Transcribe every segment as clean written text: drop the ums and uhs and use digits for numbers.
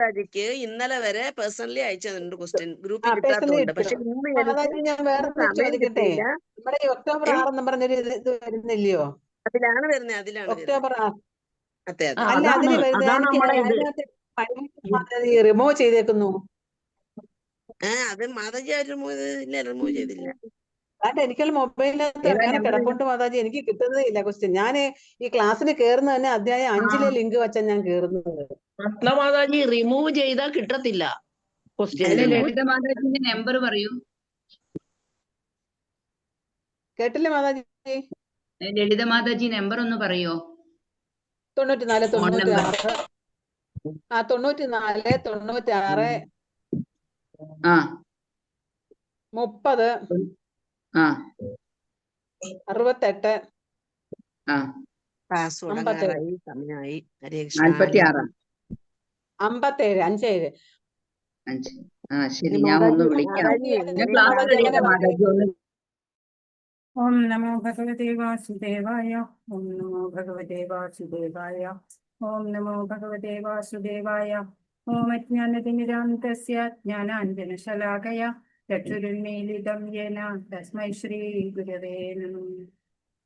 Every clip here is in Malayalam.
മാതാജിക്ക് ഇന്നലെ വരെ പേഴ്സണലി അയച്ചതുണ്ട് ക്വസ്റ്റ്യൻ, ഗ്രൂപ്പിൽ പേഴ്സണലി കിട്ടാത്തതുകൊണ്ട്. പക്ഷെ ഇട്ടു. ഇന്ന് എനിക്ക് ഞാൻ വേറെ സമയം ചോദിക്കട്ടെ, കിട്ടിയില്ല. നമ്മുടെ ഈ ഒക്ടോബർ 6 എന്ന് പറഞ്ഞൊരു ഇത് വരുന്നില്ലയോ? അതിലാണ് വരുന്നത്. ഒക്ടോബർ 6. അതെ അതെ. അല്ല, അതിന് വരുന്നത് എനിക്ക് അതിനകത്ത് റിമൂവ് ചെയ്തേക്കുന്നു. അത് മാതാജി റിമൂവ് ചെയ്തില്ല. അതെ, എനിക്കുള്ള മൊബൈലിനകത്ത് അങ്ങനെ കിടപ്പുണ്ട് മാതാജി, എനിക്ക് കിട്ടുന്നതേ ഇല്ല ക്വസ്റ്റ്യൻ. ഞാൻ ഈ ക്ലാസ്സിന് കയറുന്ന തന്നെ അധ്യായം 5 ലിങ്ക് വെച്ചാൽ ഞാൻ കയറുന്നത്. മാതാജി റിമൂവ് ചെയ്താൽ കിട്ടത്തില്ല ക്വസ്റ്റ്യൻ. ലളിത മാതാജിന്റെ നമ്പർ പറയൂ. കേട്ടില്ലേ മാതാജി? ലളിത മാതാജി നമ്പർ ഒന്ന് പറയോ? 94 96 94 96 30 68 പാസ്വേഡ് സമയമായി. 46 57 ശരി, ഞാൻ ഒന്ന് വിളിക്കാം. ഓം നമോ ഭഗവതേ വാസുദേവായ. ഓം നമോ ഭഗവതേ വാസുദേവായ. ഓം നമോ ഭഗവതേ വാസുദേവായ. ഓം അജ്ഞാനതിമിരാന്തസ്യ ജ്ഞാനാഞ്ജനശലാകയ ചക്ഷുരുന്മീലിതം യേന തസ്മൈ ശ്രീ ഗുരവേ നമഃ.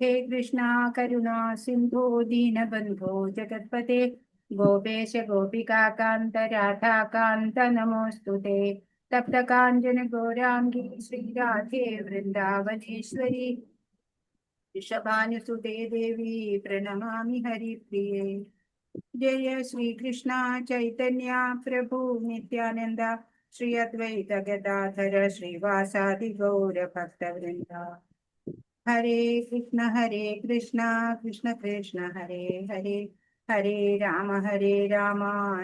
ഹേ കൃഷ്ണ കരുണാ സിന്ധോ ദീനബന്ധോ ജഗത്പതേ ഗോപേശ ഗോപികാകാന്ത രാധാകാന്ത നമോസ്തുതേ. തപ്തകാഞ്ചന ഗൗരാംഗി ശ്രീരാധേ വൃന്ദാവനേശ്വരി ഋഷഭാനുസുതേ ദേവി പ്രണമാമി ഹരിപ്രിയേ. ജയ ശ്രീകൃഷ്ണ ചൈതന്യ പ്രഭു നിത്യാനന്ദ ശ്രീ അദ്വൈത ഗദാധര ശ്രീവാസാദി ഗൗര ഭക്തവൃന്ദ. ഹരേ കൃഷ്ണ കൃഷ്ണ കൃഷ്ണ ഹരേ ഹരേ, ഹരേ രാമ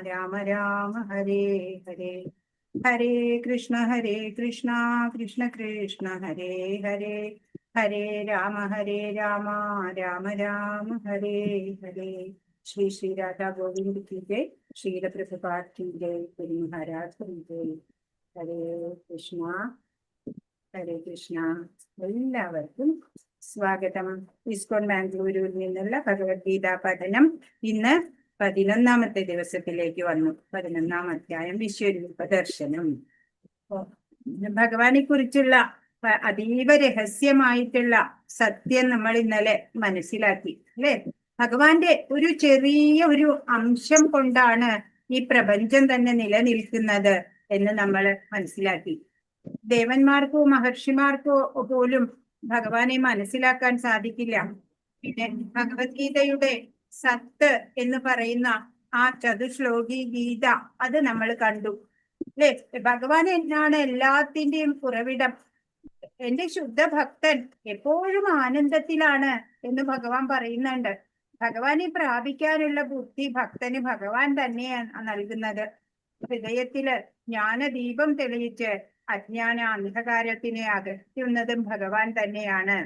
രാമ രാമ ഹരേ ഹരേ. ഹരേ കൃഷ്ണ കൃഷ്ണ കൃഷ്ണ ഹരേ ഹരേ, ഹരേ രാമ രാമ രാമ ഹരേ ഹരേ. ശ്രീ ശ്രീ രാധാ ഗോവിന്ദ് की जय, श्रील प्रभुपाद की जय, गुरु महाराज की जय. ഹരേ കൃഷ്ണ ഹരേ കൃഷ്ണ. എല്ലാവർക്കും സ്വാഗതം. ഇസ്കോൺ ബാംഗ്ലൂരിൽ നിന്നുള്ള ഭഗവത്ഗീത പഠനം ഇന്ന് 11ാമത്തെ ദിവസത്തിലേക്ക് വന്നു. 11ാം അധ്യായം വിശ്വരൂപ ദർശനം. ഭഗവാനെ കുറിച്ചുള്ള അതീവ രഹസ്യമായിട്ടുള്ള സത്യം നമ്മൾ ഇന്നലെ മനസ്സിലാക്കി അല്ലെ. ഭഗവാന്റെ ഒരു ചെറിയ ഒരു അംശം കൊണ്ടാണ് ഈ പ്രപഞ്ചം തന്നെ നിലനിൽക്കുന്നത് എന്ന് നമ്മൾ മനസ്സിലാക്കി. ദേവന്മാർക്കോ മഹർഷിമാർക്കോ പോലും ഭഗവാനെ മനസ്സിലാക്കാൻ സാധിക്കില്ല. പിന്നെ ഭഗവത്ഗീതയുടെ സത്ത് എന്ന് പറയുന്ന ആ ചതുശ്ലോകി ഗീത അത് നമ്മൾ കണ്ടു അല്ലെ. ഭഗവാൻ എന്നാണ് എല്ലാത്തിന്റെയും ഉറവിടം. എന്റെ ശുദ്ധ ഭക്തൻ എപ്പോഴും ആനന്ദത്തിലാണ് എന്ന് ഭഗവാൻ പറയുന്നുണ്ട്. ഭഗവാനെ പ്രാപിക്കാനുള്ള ബുദ്ധി ഭക്തന് ഭഗവാൻ തന്നെയാണ് നൽകുന്നത്. ഹൃദയത്തില് ജ്ഞാനദീപം തെളിയിച്ച് അജ്ഞാന അന്ധകാരത്തിനെ അകറ്റുന്നതും ഭഗവാൻ തന്നെയാണ്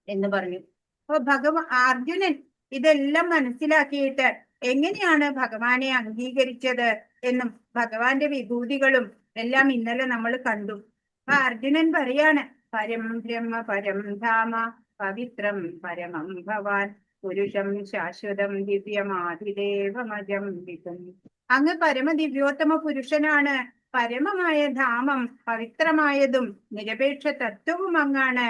എന്ന് പറഞ്ഞു. അപ്പൊ അർജുനൻ ഇതെല്ലാം മനസ്സിലാക്കിയിട്ട് എങ്ങനെയാണ് ഭഗവാനെ അംഗീകരിച്ചത് എന്നും ഭഗവാന്റെ വിഭൂതികളും എല്ലാം ഇന്നലെ നമ്മൾ കണ്ടു. അപ്പൊ അർജുനൻ പറയാണ്, പരം ബ്രഹ്മ പരം ധാമ പവിത്രം പരമം ഭവാൻ പുരുഷം ശാശ്വതം ദിവ്യമാതിദേവമജം വിതും. അങ്ങ് പരമദിവ്യോത്തമ പുരുഷനാണ്, പരമമായ ധാമം പവിത്രമായതും നിരപേക്ഷ തത്വവും അങ്ങാണ്,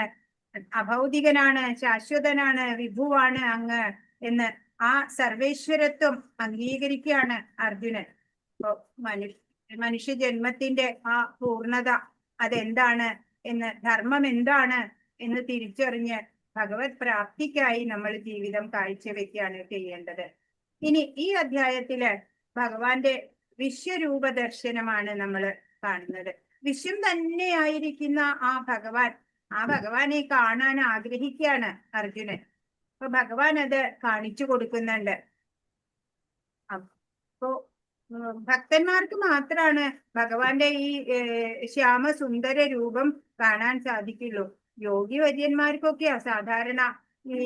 അഭൗതികനാണ്, ശാശ്വതനാണ്, വിഭുവാണ് അങ്ങ് എന്ന് ആ സർവേശ്വരത്വം അംഗീകരിക്കുകയാണ് അർജുനൻ. അപ്പൊ മനുഷ്യ ജന്മത്തിന്റെ ആ പൂർണ്ണത അതെന്താണ് എന്ന്, ധർമ്മം എന്താണ് എന്ന് തിരിച്ചറിഞ്ഞ് ഭഗവത് പ്രാപ്തിക്കായി നമ്മൾ ജീവിതം കാഴ്ചവെക്കുകയാണ് ചെയ്യേണ്ടത്. ഇനി ഈ അധ്യായത്തില് ഭഗവാന്റെ വിശ്വരൂപ ദർശനമാണ് നമ്മൾ കാണുന്നത്. വിശ്വം തന്നെയായിരിക്കുന്ന ആ ഭഗവാനെ കാണാൻ ആഗ്രഹിക്കുകയാണ് അർജുനൻ. അപ്പൊ ഭഗവാൻ അത് കാണിച്ചു കൊടുക്കുന്നുണ്ട്. അപ്പോ ഭക്തന്മാർക്ക് മാത്രമാണ് ഭഗവാന്റെ ഈ ശ്യാമസുന്ദര രൂപം കാണാൻ സാധിക്കുള്ളൂ. യോഗി വര്യന്മാർക്കൊക്കെയാ സാധാരണ ഈ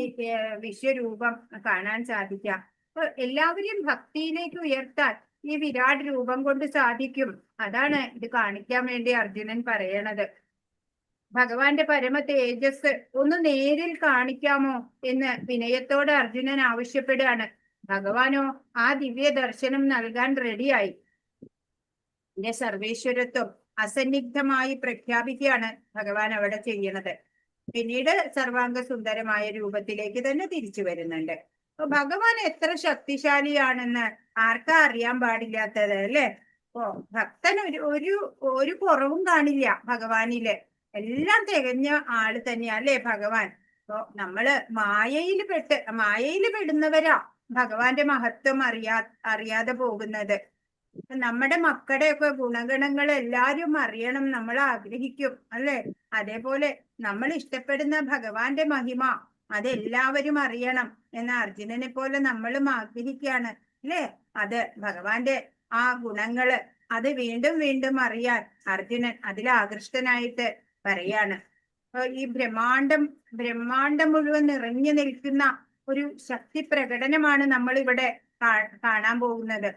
വിശ്വരൂപം കാണാൻ സാധിക്കാം. അപ്പൊ എല്ലാവരെയും ഭക്തിയിലേക്ക് ഉയർത്താൻ ഈ വിരാട് രൂപം കൊണ്ട് സാധിക്കും. അതാണ് ഇത് കാണിക്കാൻ വേണ്ടി അർജുനൻ പറയണത്. ഭഗവാന്റെ പരമ തേജസ് ഒന്ന് നേരിൽ കാണിക്കാമോ എന്ന് വിനയത്തോടെ അർജുനൻ ആവശ്യപ്പെടുകയാണ്. ഭഗവാനോ ആ ദിവ്യ ദർശനം നൽകാൻ റെഡിയായി. ഇതിന്റെ സർവേശ്വരത്വം അസന്നിഗ്ധമായി പ്രഖ്യാപിക്കുകയാണ് ഭഗവാൻ അവിടെ ചെയ്യണത്. പിന്നീട് സർവാംഗ സുന്ദരമായ രൂപത്തിലേക്ക് തന്നെ തിരിച്ചു വരുന്നുണ്ട്. അപ്പൊ ഭഗവാൻ എത്ര ശക്തിശാലിയാണെന്ന് ആർക്കാ അറിയാൻ പാടില്ലാത്തത് അല്ലെ? അപ്പോ ഭക്തൻ ഒരു കുറവും കാണില്ല ഭഗവാനില്. എല്ലാം തികഞ്ഞ ആള് തന്നെയാ അല്ലെ ഭഗവാൻ. അപ്പൊ നമ്മള് മായയിൽ പെടുന്നവരാ ഭഗവാന്റെ മഹത്വം അറിയാതെ പോകുന്നത്. നമ്മുടെ മക്കളുടെയൊക്കെ ഗുണഗണങ്ങൾ എല്ലാരും അറിയണം, നമ്മൾ ആഗ്രഹിക്കും അല്ലെ? അതേപോലെ നമ്മൾ ഇഷ്ടപ്പെടുന്ന ഭഗവാന്റെ മഹിമ അതെല്ലാവരും അറിയണം എന്ന് അർജുനനെ പോലെ നമ്മളും ആഗ്രഹിക്കുകയാണ് അല്ലെ? അത് ഭഗവാന്റെ ആ ഗുണങ്ങള് അത് വീണ്ടും വീണ്ടും അറിയാൻ അർജുനൻ അതിൽ ആകൃഷ്ടനായിട്ട് പറയാണ്. ഈ ബ്രഹ്മാണ്ടം മുഴുവൻ നിറഞ്ഞു നിൽക്കുന്ന ഒരു ശക്തി പ്രകടനമാണ് നമ്മൾ ഇവിടെ കാണാൻ പോകുന്നത്.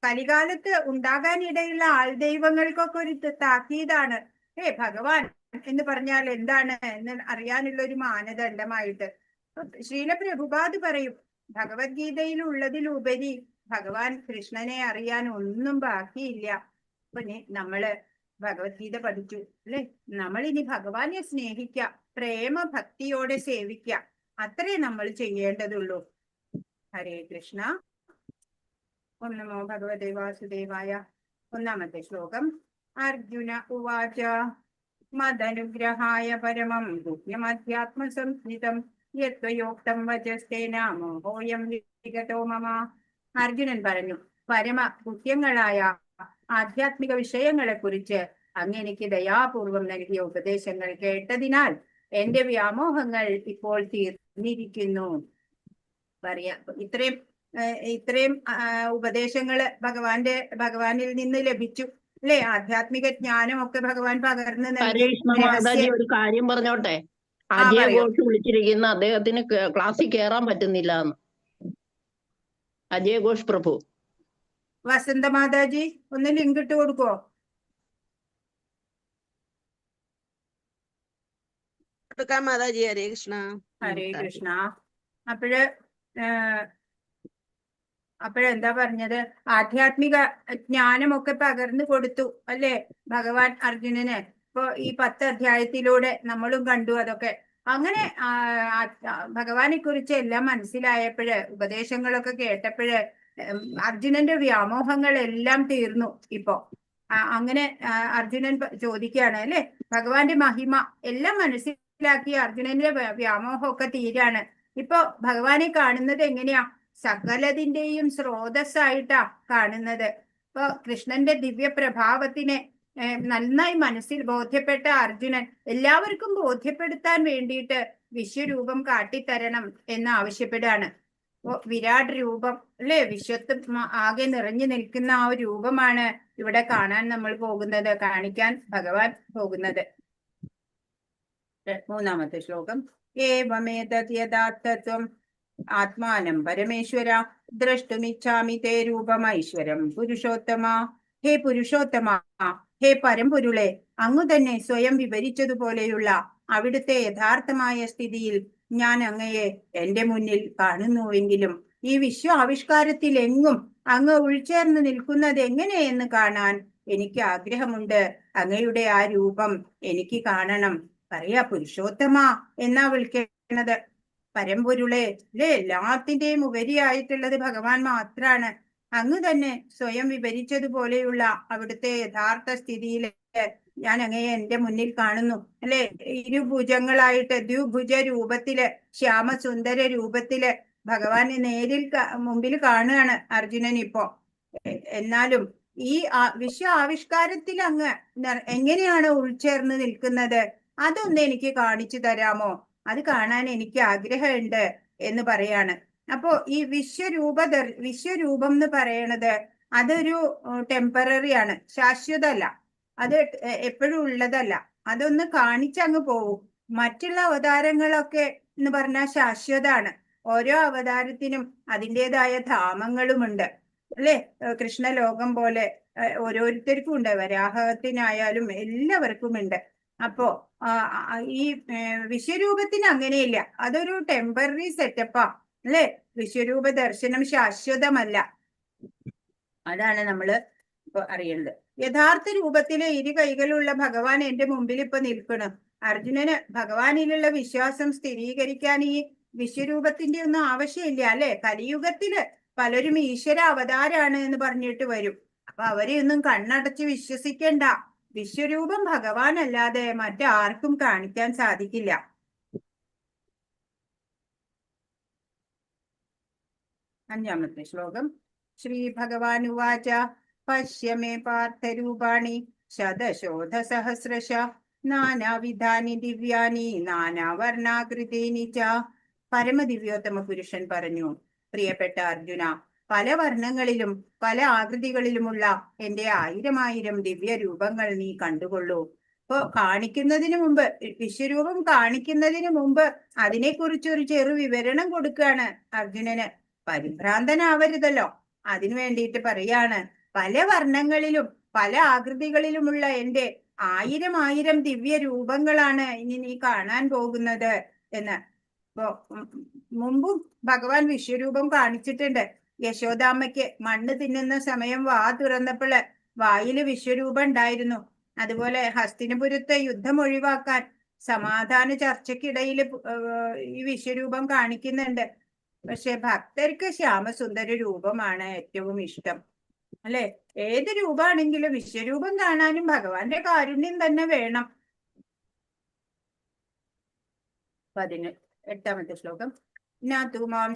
കലികാലത്ത് ഉണ്ടാകാനിടയുള്ള ആൾദൈവങ്ങൾക്കൊക്കെ ഒരു താക്കീതാണ് ഭഗവാൻ എന്ന് പറഞ്ഞാൽ എന്താണ് എന്ന് അറിയാനുള്ള ഒരു മാനദണ്ഡമായിട്ട്. ശ്രീല പ്രഭുപാദ് പറയും, ഭഗവത്ഗീതയിൽ ഉള്ളതിലുപരി ഭഗവാൻ കൃഷ്ണനെ അറിയാൻ ഒന്നും ബാക്കിയില്ല. അപ്പൊ നമ്മള് ഭഗവത്ഗീത പഠിച്ചു അല്ലെ? നമ്മൾ ഇനി ഭഗവാനെ സ്നേഹിക്കുക, പ്രേമ ഭക്തിയോടെ സേവിക്കുക, അത്രേ നമ്മൾ ചെയ്യേണ്ടതുള്ളൂ. ഹരേ കൃഷ്ണ. ഓം നമോ ഭഗവതേ വാസുദേവായ. ഒന്നാമത്തെ ശ്ലോകം. അർജുന ഉവാച മദനുഗ്രഹായ പരമം ഗുഹ്യമധ്യാത്മസംഹിതം യത്വയോക്തം വചസ്തേന മോഹോയം വിഗതോ മമ. അർജുനൻ പറഞ്ഞു, പരമ ഗുഹ്യങ്ങളായ ആധ്യാത്മിക വിഷയങ്ങളെ കുറിച്ച് അങ്ങ് എനിക്ക് ദയാപൂർവം നൽകിയ ഉപദേശങ്ങൾ കേട്ടതിനാൽ എന്റെ വ്യാമോഹങ്ങൾ ഇപ്പോൾ തീർന്നിരിക്കുന്നു. ഇത്രയും ഉപദേശങ്ങള് ഭഗവാനിൽ നിന്ന് ലഭിച്ചു അല്ലെ? ആധ്യാത്മിക ജ്ഞാനമൊക്കെ ഭഗവാൻ പകർന്നു മാതാജി ഒരു കാര്യം പറഞ്ഞോട്ടെ. അജയ് ഘോഷ് വിളിച്ചിരിക്കുന്ന അദ്ദേഹത്തിന് ക്ലാസ്സിൽ കയറാൻ പറ്റുന്നില്ല എന്ന്. അജയ് ഘോഷ് പ്രഭു. വസന്ത മാതാജി ഒന്ന് ലിങ്ക് ഇട്ട് കൊടുക്കോ? മാതാജി. ഹരേ കൃഷ്ണ. ഹരേ കൃഷ്ണ. അപ്പോഴെന്താ പറഞ്ഞത്? ആധ്യാത്മിക ജ്ഞാനമൊക്കെ പകർന്നു കൊടുത്തു അല്ലെ ഭഗവാൻ അർജുനന്. ഇപ്പൊ ഈ 10 അധ്യായത്തിലൂടെ നമ്മളും കണ്ടു അതൊക്കെ. അങ്ങനെ ഭഗവാനെ കുറിച്ച് എല്ലാം മനസ്സിലായപ്പോഴ്, ഉപദേശങ്ങളൊക്കെ കേട്ടപ്പോഴ് അർജുനന്റെ വ്യാമോഹങ്ങളെല്ലാം തീർന്നു. ഇപ്പൊ അങ്ങനെ അർജുനൻ ചോദിക്കുകയാണ് അല്ലെ, ഭഗവാന്റെ മഹിമ എല്ലാം മനസ്സിലാക്കി അർജുനന്റെ വ്യാമോഹമൊക്കെ തീരാണ്. ഇപ്പൊ ഭഗവാനെ കാണുന്നത് എങ്ങനെയാ? സകലതിന്റെയും സ്രോതസ്സായിട്ടാ കാണുന്നത്. ഇപ്പൊ കൃഷ്ണന്റെ ദിവ്യ പ്രഭാവത്തിനെ നന്നായി മനസ്സിൽ ബോധ്യപ്പെട്ട അർജുനൻ എല്ലാവർക്കും ബോധ്യപ്പെടുത്താൻ വേണ്ടിയിട്ട് വിശ്വരൂപം കാട്ടിത്തരണം എന്ന് ആവശ്യപ്പെടുകയാണ്. വിരാട് രൂപം അല്ലെ? വിശ്വത്വം ആകെ നിറഞ്ഞു നിൽക്കുന്ന ആ ഒരു രൂപമാണ് ഇവിടെ കാണാൻ നമ്മൾ പോകുന്നത്, കാണിക്കാൻ ഭഗവാൻ പോകുന്നത്. മൂന്നാമത്തെ ശ്ലോകം. ഏവമേതത് യഥാർത്ഥത്വം ആത്മാനം പരമേശ്വര ദ്രഷ്ടുമിച്ഛാമി തേ രൂപമൈശ്വരം പുരുഷോത്തമ. ഹേ പുരുഷോത്തമ, ഹേ പരമ്പൊരുളെ, അങ്ങു തന്നെ സ്വയം വിവരിച്ചതുപോലെയുള്ള അവിടുത്തെ യഥാർത്ഥമായ സ്ഥിതിയിൽ ഞാൻ അങ്ങയെ എന്റെ മുന്നിൽ കാണുന്നുവെങ്കിലും ഈ വിശ്വ ആവിഷ്കാരത്തിൽ എങ്ങും അങ്ങ് ഉൾച്ചേർന്ന് നിൽക്കുന്നത് എങ്ങനെയെന്ന് കാണാൻ എനിക്ക് ആഗ്രഹമുണ്ട്. അങ്ങയുടെ ആ രൂപം എനിക്ക് കാണണം. പറയാ പുരുഷോത്തമ എന്നാ വിളിക്കുന്നത്. പരമ്പൊരുളെ അല്ലെ? എല്ലാത്തിന്റെയും ഉപരിയായിട്ടുള്ളത് ഭഗവാൻ മാത്രാണ്. അങ്ങ് തന്നെ സ്വയം വിവരിച്ചതുപോലെയുള്ള അവിടുത്തെ യഥാർത്ഥ സ്ഥിതിയിൽ ഞാൻ അങ്ങയെ എന്റെ മുന്നിൽ കാണുന്നു അല്ലെ? ഇരുഭുജങ്ങളായിട്ട് ദ്വിഭുജ രൂപത്തില്, ശ്യാമസുന്ദര രൂപത്തില് ഭഗവാനെ നേരിൽ മുമ്പിൽ കാണുകയാണ് അർജുനൻ ഇപ്പോ. എന്നാലും ഈ വിശ്വ ആവിഷ്കാരത്തിൽ അങ്ങ് എങ്ങനെയാണ് ഉൾച്ചേർന്ന് നിൽക്കുന്നത്? അതൊന്ന് എനിക്ക് കാണിച്ചു തരാമോ? അത് കാണാൻ എനിക്ക് ആഗ്രഹമുണ്ട് എന്ന് പറയാണ്. അപ്പോ ഈ വിശ്വരൂപം എന്ന് പറയണത് അതൊരു ടെമ്പററി ആണ്, ശാശ്വതമല്ല. അത് എപ്പോഴും ഉള്ളതല്ല. അതൊന്ന് കാണിച്ചങ്ങ് പോവും. മറ്റുള്ള അവതാരങ്ങളൊക്കെ എന്ന് പറഞ്ഞാൽ ശാശ്വതാണ്. ഓരോ അവതാരത്തിനും അതിൻ്റെതായ ധാമങ്ങളുമുണ്ട് അല്ലെ? കൃഷ്ണലോകം പോലെ ഓരോരുത്തർക്കും ഉണ്ട്. വരാഹത്തിനായാലും എല്ലാവർക്കും ഉണ്ട്. അപ്പോ ഈ വിശ്വരൂപത്തിന് അങ്ങനെയില്ല. അതൊരു ടെമ്പററി സെറ്റപ്പാ അല്ലെ? വിശ്വരൂപ ദർശനം ശാശ്വതമല്ല. അതാണ് നമ്മള് ഇപ്പൊ അറിയുന്നത്. യഥാർത്ഥ രൂപത്തിലെ ഇരു കൈകളുള്ള ഭഗവാൻ എന്റെ മുമ്പിൽ ഇപ്പൊ നിൽക്കണം. അർജുനന് ഭഗവാനിലുള്ള വിശ്വാസം സ്ഥിരീകരിക്കാൻ ഈ വിശ്വരൂപത്തിന്റെ ഒന്നും ആവശ്യമില്ല അല്ലെ. കലിയുഗത്തില് പലരും ഈശ്വര അവതാരാണ് എന്ന് പറഞ്ഞിട്ട് വരും. അപ്പൊ അവരെ ഒന്നും കണ്ണടച്ച് വിശ്വസിക്കണ്ട. വിശ്വരൂപം ഭഗവാൻ അല്ലാതെ മറ്റാർക്കും കാണിക്കാൻ സാധിക്കില്ല. അഞ്ചാമത്തെ ശ്ലോകം. ശ്രീ ഭഗവാൻ ഉവാച പശ്യ മേ പാർത്ഥരൂപാണി ശതശോധസഹസ്രശ നാനാവിധാനി ദിവ്യാനി നാനാവർണാകൃതീനി ച. പരമദിവ്യോത്തമ പുരുഷൻ പറഞ്ഞു, പ്രിയപ്പെട്ട അർജുന, പല വർണ്ണങ്ങളിലും പല ആകൃതികളിലുമുള്ള എന്റെ 1000 ദിവ്യ രൂപങ്ങൾ നീ കണ്ടുകൊള്ളൂ. ഇപ്പൊ കാണിക്കുന്നതിന് മുമ്പ്, വിശ്വരൂപം കാണിക്കുന്നതിന് മുമ്പ് അതിനെക്കുറിച്ച് ഒരു ചെറു വിവരണം കൊടുക്കുകയാണ് അർജുനന്. പരിഭ്രാന്തനാവരുതല്ലോ, അതിനു വേണ്ടിയിട്ട് പറയാണ്, പല വർണ്ണങ്ങളിലും പല ആകൃതികളിലുമുള്ള എന്റെ 1000 ദിവ്യ രൂപങ്ങളാണ് ഇനി നീ കാണാൻ പോകുന്നത് എന്ന്. ഇപ്പൊ മുമ്പും ഭഗവാൻ വിശ്വരൂപം കാണിച്ചിട്ടുണ്ട്. യശോദാമ്മയ്ക്ക് മണ്ണ് തിന്നുന്ന സമയം വാ തുറന്നപ്പോൾ വായില് വിശ്വരൂപം ഉണ്ടായിരുന്നു. അതുപോലെ ഹസ്തിനപുരത്തെ യുദ്ധം ഒഴിവാക്കാൻ സമാധാന ചർച്ചയ്ക്കിടയിൽ ഈ വിശ്വരൂപം കാണിക്കുന്നുണ്ട്. പക്ഷെ ഭക്തർക്ക് ശ്യാമസുന്ദര രൂപമാണ് ഏറ്റവും ഇഷ്ടം അല്ലെ. ഏത് രൂപമാണെങ്കിലും വിശ്വരൂപം കാണാനും ഭഗവാന്റെ കാരുണ്യം തന്നെ വേണം. 18ാമത്തെ ശ്ലോകം. നതു മാം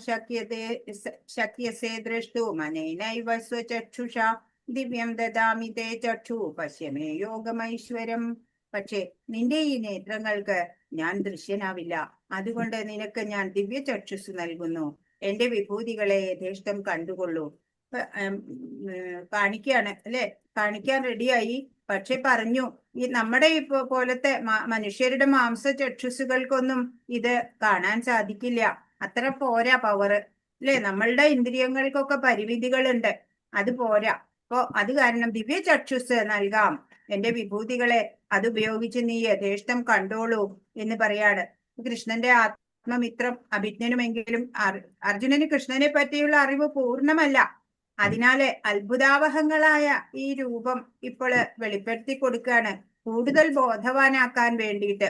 ശക്യസേ ദ്രഷ്ടും അനേനൈവ സ്വചക്ഷുഷാ ദിവ്യം ദദാമി തേ ചക്ഷു പശ്യമേ യോഗമൈശ്വരം. പക്ഷേ നിന്റെ ഈ നേത്രങ്ങൾക്ക് ഞാൻ ദൃശ്യനാവില്ല. അതുകൊണ്ട് നിനക്ക് ഞാൻ ദിവ്യ ചക്ഷുസ് നൽകുന്നു. എന്റെ വിഭൂതികളെ യഥേഷ്ടം കണ്ടുകൊള്ളൂ. കാണിക്കാണ് അല്ലെ, കാണിക്കാൻ റെഡിയായി. പക്ഷെ പറഞ്ഞു, ഈ നമ്മുടെ പോലത്തെ മനുഷ്യരുടെ മാംസ ചക്ഷുസുകൾക്കൊന്നും ഇത് കാണാൻ സാധിക്കില്ല. അത്ര പോരാ പവർ അല്ലെ. നമ്മളുടെ ഇന്ദ്രിയങ്ങൾക്കൊക്കെ പരിമിതികളുണ്ട്, അത് പോരാ. അപ്പോ അത് കാരണം ദിവ്യ ചക്ഷുസ് നൽകാം. എന്റെ വിഭൂതികളെ അതുപയോഗിച്ച് നീ യഥേഷ്ടം കണ്ടോളൂ എന്ന് പറയാണ്. കൃഷ്ണന്റെ ആത്മമിത്രം അഭിജ്ഞനുമെങ്കിലും അർജുനന് കൃഷ്ണനെ പറ്റിയുള്ള അറിവ് പൂർണ്ണമല്ല. അതിനാല് അത്ഭുതാവഹങ്ങളായ ഈ രൂപം ഇപ്പോൾ വെളിപ്പെടുത്തി കൊടുക്കുകയാണ്, കൂടുതൽ ബോധവാനാക്കാൻ വേണ്ടിയിട്ട്.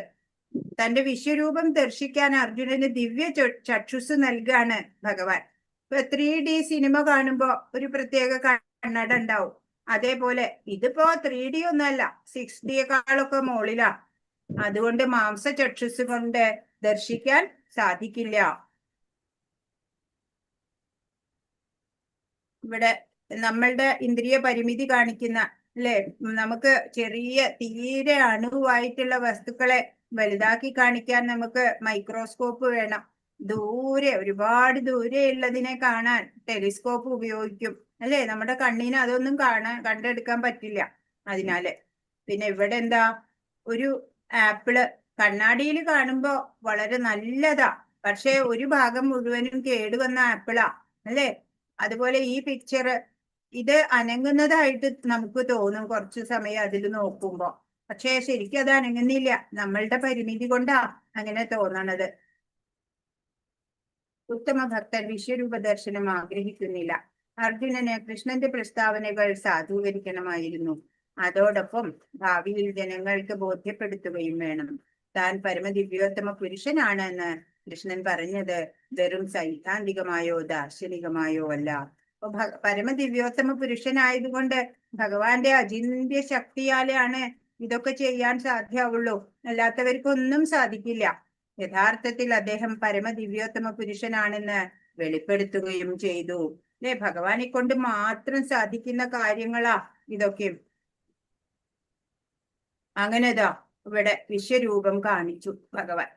തന്റെ വിശ്വരൂപം ദർശിക്കാൻ അർജുനന് ദിവ്യ ചക്ഷുസ് നൽകാണ് ഭഗവാൻ. ഇപ്പൊ 3D സിനിമ കാണുമ്പോ ഒരു പ്രത്യേക കണ്ണട ഉണ്ടാവും. അതേപോലെ ഇതിപ്പോ 3D ഒന്നല്ല, 6Dയെക്കാളൊക്കെ മുകളിലാ. അതുകൊണ്ട് മാംസ ചക്ഷുസ് കൊണ്ട് ദർശിക്കാൻ സാധിക്കില്ല. ഇവിടെ നമ്മളുടെ ഇന്ദ്രിയ പരിമിതി കാണിക്കുന്ന അല്ലെ, നമുക്ക് ചെറിയ തീരെ അണുവായിട്ടുള്ള വസ്തുക്കളെ വലുതാക്കി കാണിക്കാൻ നമുക്ക് മൈക്രോസ്കോപ്പ് വേണം. ദൂരെ, ഒരുപാട് ദൂരെ ഉള്ളതിനെ കാണാൻ ടെലിസ്കോപ്പ് ഉപയോഗിക്കും അല്ലെ. നമ്മുടെ കണ്ണിന് അതൊന്നും കണ്ടെടുക്കാൻ പറ്റില്ല. അതിനാല് പിന്നെ ഇവിടെ എന്താ, ഒരു ആപ്പിള് കണ്ണാടിയിൽ കാണുമ്പോ വളരെ നല്ലതാ, പക്ഷെ ഒരു ഭാഗം മുഴുവനും കേടുവന്ന ആപ്പിളാ അല്ലെ. അതുപോലെ ഈ പിക്ചർ, ഇത് അനങ്ങുന്നതായിട്ട് നമുക്ക് തോന്നും കുറച്ചു സമയം അതിൽ നോക്കുമ്പോ, പക്ഷെ ശരിക്കും അത് അനങ്ങുന്നില്ല. നമ്മളുടെ പരിമിതി കൊണ്ടാ അങ്ങനെ തോന്നണത്. ഉത്തമ ഭക്തൻ വിശ്വരൂപ ദർശനം ആഗ്രഹിക്കുന്നില്ല. അർജുനന് കൃഷ്ണന്റെ പ്രസ്താവനകൾ സാധൂകരിക്കണമായിരുന്നു. അതോടൊപ്പം ഭാവിയിൽ ജനങ്ങൾക്ക് ബോധ്യപ്പെടുത്തുകയും വേണം. താൻ പരമദിവ്യോത്തമ പുരുഷനാണെന്ന് കൃഷ്ണൻ പറഞ്ഞത് വെറും സൈദ്ധാന്തികമായോ ദാർശനികമായോ അല്ല. അപ്പൊ പരമദിവ്യോത്തമ പുരുഷനായതുകൊണ്ട് ഭഗവാന്റെ അചിന്ത്യ ശക്തിയാലാണ് ഇതൊക്കെ ചെയ്യാൻ സാധ്യമാവുള്ളൂ. അല്ലാത്തവർക്കൊന്നും സാധിക്കില്ല. യഥാർത്ഥത്തിൽ അദ്ദേഹം പരമദിവ്യോത്തമ പുരുഷനാണെന്ന് വെളിപ്പെടുത്തുകയും ചെയ്തു അല്ലെ. ഭഗവാനെ കൊണ്ട് മാത്രം സാധിക്കുന്ന കാര്യങ്ങളാ ഇതൊക്കെ. അങ്ങനെതാ ഇവിടെ വിശ്വരൂപം കാണിച്ചു ഭഗവാൻ.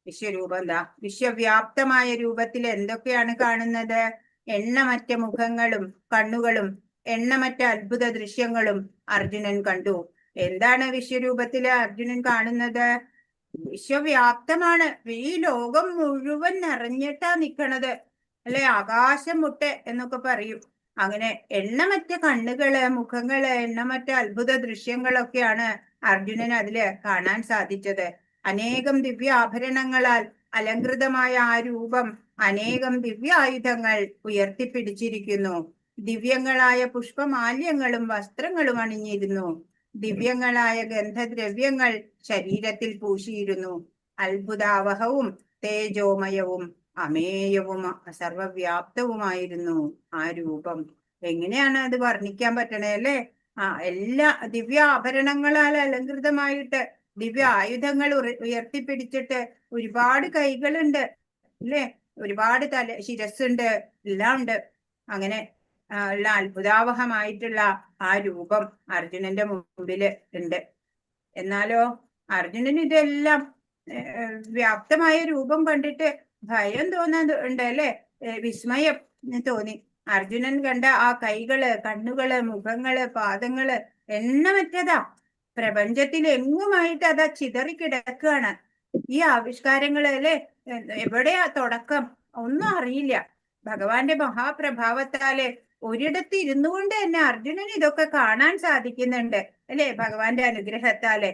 വിശ്വരൂപം എന്താ, വിശ്വവ്യാപ്തമായ രൂപത്തിൽ എന്തൊക്കെയാണ് കാണുന്നത്? എണ്ണമറ്റ മുഖങ്ങളും കണ്ണുകളും എണ്ണമറ്റ അത്ഭുത ദൃശ്യങ്ങളും അർജുനൻ കണ്ടു. എന്താണ് വിശ്വരൂപത്തില് അർജുനൻ കാണുന്നത്? വിശ്വവ്യാപ്തമാണ്. ഈ ലോകം മുഴുവൻ നിറഞ്ഞിട്ടാ നിക്കണത് അല്ലെ. ആകാശം മുട്ടെ എന്നൊക്കെ പറയും. അങ്ങനെ എണ്ണമറ്റ കണ്ണുകള്, മുഖങ്ങള്, എണ്ണമറ്റ അത്ഭുത ദൃശ്യങ്ങളൊക്കെയാണ് അർജുനൻ അതില് കാണാൻ സാധിച്ചത്. അനേകം ദിവ്യ ആഭരണങ്ങളാൽ അലങ്കൃതമായ ആ രൂപം അനേകം ദിവ്യ ആയുധങ്ങൾ ഉയർത്തിപ്പിടിച്ചിരിക്കുന്നു. ദിവ്യങ്ങളായ പുഷ്പമാല്യങ്ങളും വസ്ത്രങ്ങളും അണിഞ്ഞിരുന്നു. ദിവ്യങ്ങളായ ഗന്ധദ്രവ്യങ്ങൾ ശരീരത്തിൽ പൂശിയിരുന്നു. അത്ഭുതാവഹവും തേജോമയവും അമേയവും സർവവ്യാപ്തവുമായിരുന്നു ആ രൂപം. എങ്ങനെയാണ് അത് വർണ്ണിക്കാൻ പറ്റണേ അല്ലേ? എല്ലാ ദിവ്യ ആഭരണങ്ങളാൽ അലങ്കൃതമായിട്ട്, ദിവ്യ ആയുധങ്ങൾ ഉയർത്തിപ്പിടിച്ചിട്ട്, ഒരുപാട് കൈകളുണ്ട് അല്ലേ, ഒരുപാട് ശിരസ്സുണ്ട്, എല്ലാം ഉണ്ട്. അങ്ങനെ ഉള്ള അത്ഭുതാവഹമായിട്ടുള്ള ആ രൂപം അർജുനന്റെ മുമ്പില് ഉണ്ട്. എന്നാലോ അർജുനന് ഇതെല്ലാം വ്യാപ്തമായ രൂപം കണ്ടിട്ട് ഭയം തോന്നുന്നുണ്ട് അല്ലെ, വിസ്മയം തോന്നി. അർജുനൻ കണ്ട ആ കൈകള്, കണ്ണുകള്, മുഖങ്ങള്, പാദങ്ങള് എണ്ണമറ്റതാ. പ്രപഞ്ചത്തിൽ എങ്ങുമായിട്ട് അതാ ചിതറിക്കിടക്കുകയാണ് ഈ ആവിഷ്കാരങ്ങള് അല്ലെ. എവിടെയാ തുടക്കം ഒന്നും അറിയില്ല. ഭഗവാന്റെ മഹാപ്രഭാവത്താല് ഒരിടത്ത് ഇരുന്നു കൊണ്ട് തന്നെ അർജുനന് ഇതൊക്കെ കാണാൻ സാധിക്കുന്നുണ്ട് അല്ലെ, ഭഗവാന്റെ അനുഗ്രഹത്താല്.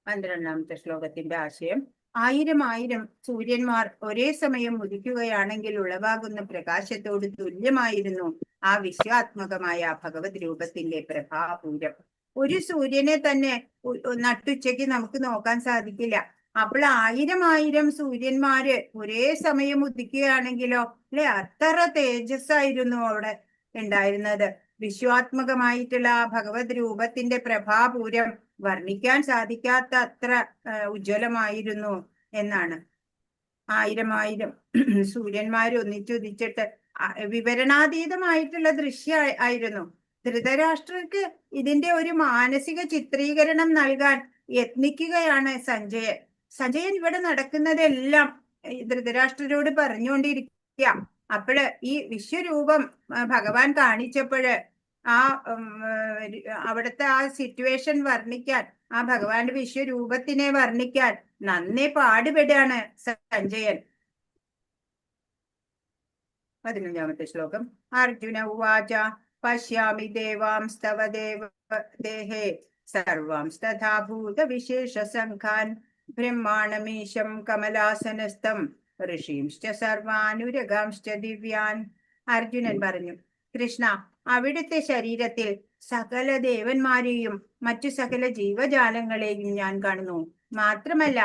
പന്ത്രണ്ടാമത്തെ ശ്ലോകത്തിന്റെ ആശയം: ആയിരം ആയിരം സൂര്യന്മാർ ഒരേ സമയം ഉദിക്കുകയാണെങ്കിൽ ഉളവാകുന്ന പ്രകാശത്തോട് തുല്യമായിരുന്നു ആ വിശ്വാത്മകമായ ഭഗവത് രൂപത്തിന്റെ പ്രഭാപൂരം. ഒരു സൂര്യനെ തന്നെ നട്ടുച്ചയ്ക്ക് നമുക്ക് നോക്കാൻ സാധിക്കില്ല. അപ്പോൾ ആയിരം ആയിരം സൂര്യന്മാര് ഒരേ സമയം ഉദിക്കുകയാണെങ്കിലോ അല്ലെ, അത്ര തേജസ്സായിരുന്നു അവിടെ ഉണ്ടായിരുന്നത്. വിശ്വാത്മകമായിട്ടുള്ള ആ ഭഗവത് രൂപത്തിന്റെ പ്രഭാപൂരം വർണ്ണിക്കാൻ സാധിക്കാത്ത അത്ര ഉജ്ജ്വലമായിരുന്നു എന്നാണ്. ആയിരം ആയിരം സൂര്യന്മാര് ഒന്നിച്ചുദിച്ചിട്ട് വിവരണാതീതമായിട്ടുള്ള ദൃശ്യ ആയിരുന്നു. ധൃതരാഷ്ട്രർക്ക് ഇതിന്റെ ഒരു മാനസിക ചിത്രീകരണം നൽകാൻ യത്നിക്കുകയാണ് സഞ്ജയൻ. സഞ്ജയൻ ഇവിടെ നടക്കുന്നതെല്ലാം ധൃതരാഷ്ട്രരോട് പറഞ്ഞുകൊണ്ടിരിക്കുക. അപ്പോഴ് ഈ വിശ്വരൂപം ഭഗവാൻ കാണിച്ചപ്പോഴ് അവിടുത്തെ ആ സിറ്റുവേഷൻ വർണ്ണിക്കാൻ, ആ ഭഗവാന്റെ വിശ്വരൂപത്തിനെ വർണ്ണിക്കാൻ നന്നേ പാടുപെടാണ് സഞ്ജയൻ. 15ാമത്തെ ശ്ലോകം: അർജുന ഉവാച പശ്യാമി ദേവാംസ്തവ ദേഹേ സർവാംസ്തഥാ ഭൂതവിശേഷ സംഘാൻ ബ്രഹ്മാണമീശം കമലാസനസ്ഥം ഋഷീംശ്ച സർവാനുരഗാംശ്ച ദിവ്യാൻ. അർജുനൻ പറഞ്ഞു, കൃഷ്ണ, അവിടുത്തെ ശരീരത്തിൽ സകല ദേവന്മാരെയും മറ്റു സകല ജീവജാലങ്ങളെയും ഞാൻ കാണുന്നു. മാത്രമല്ല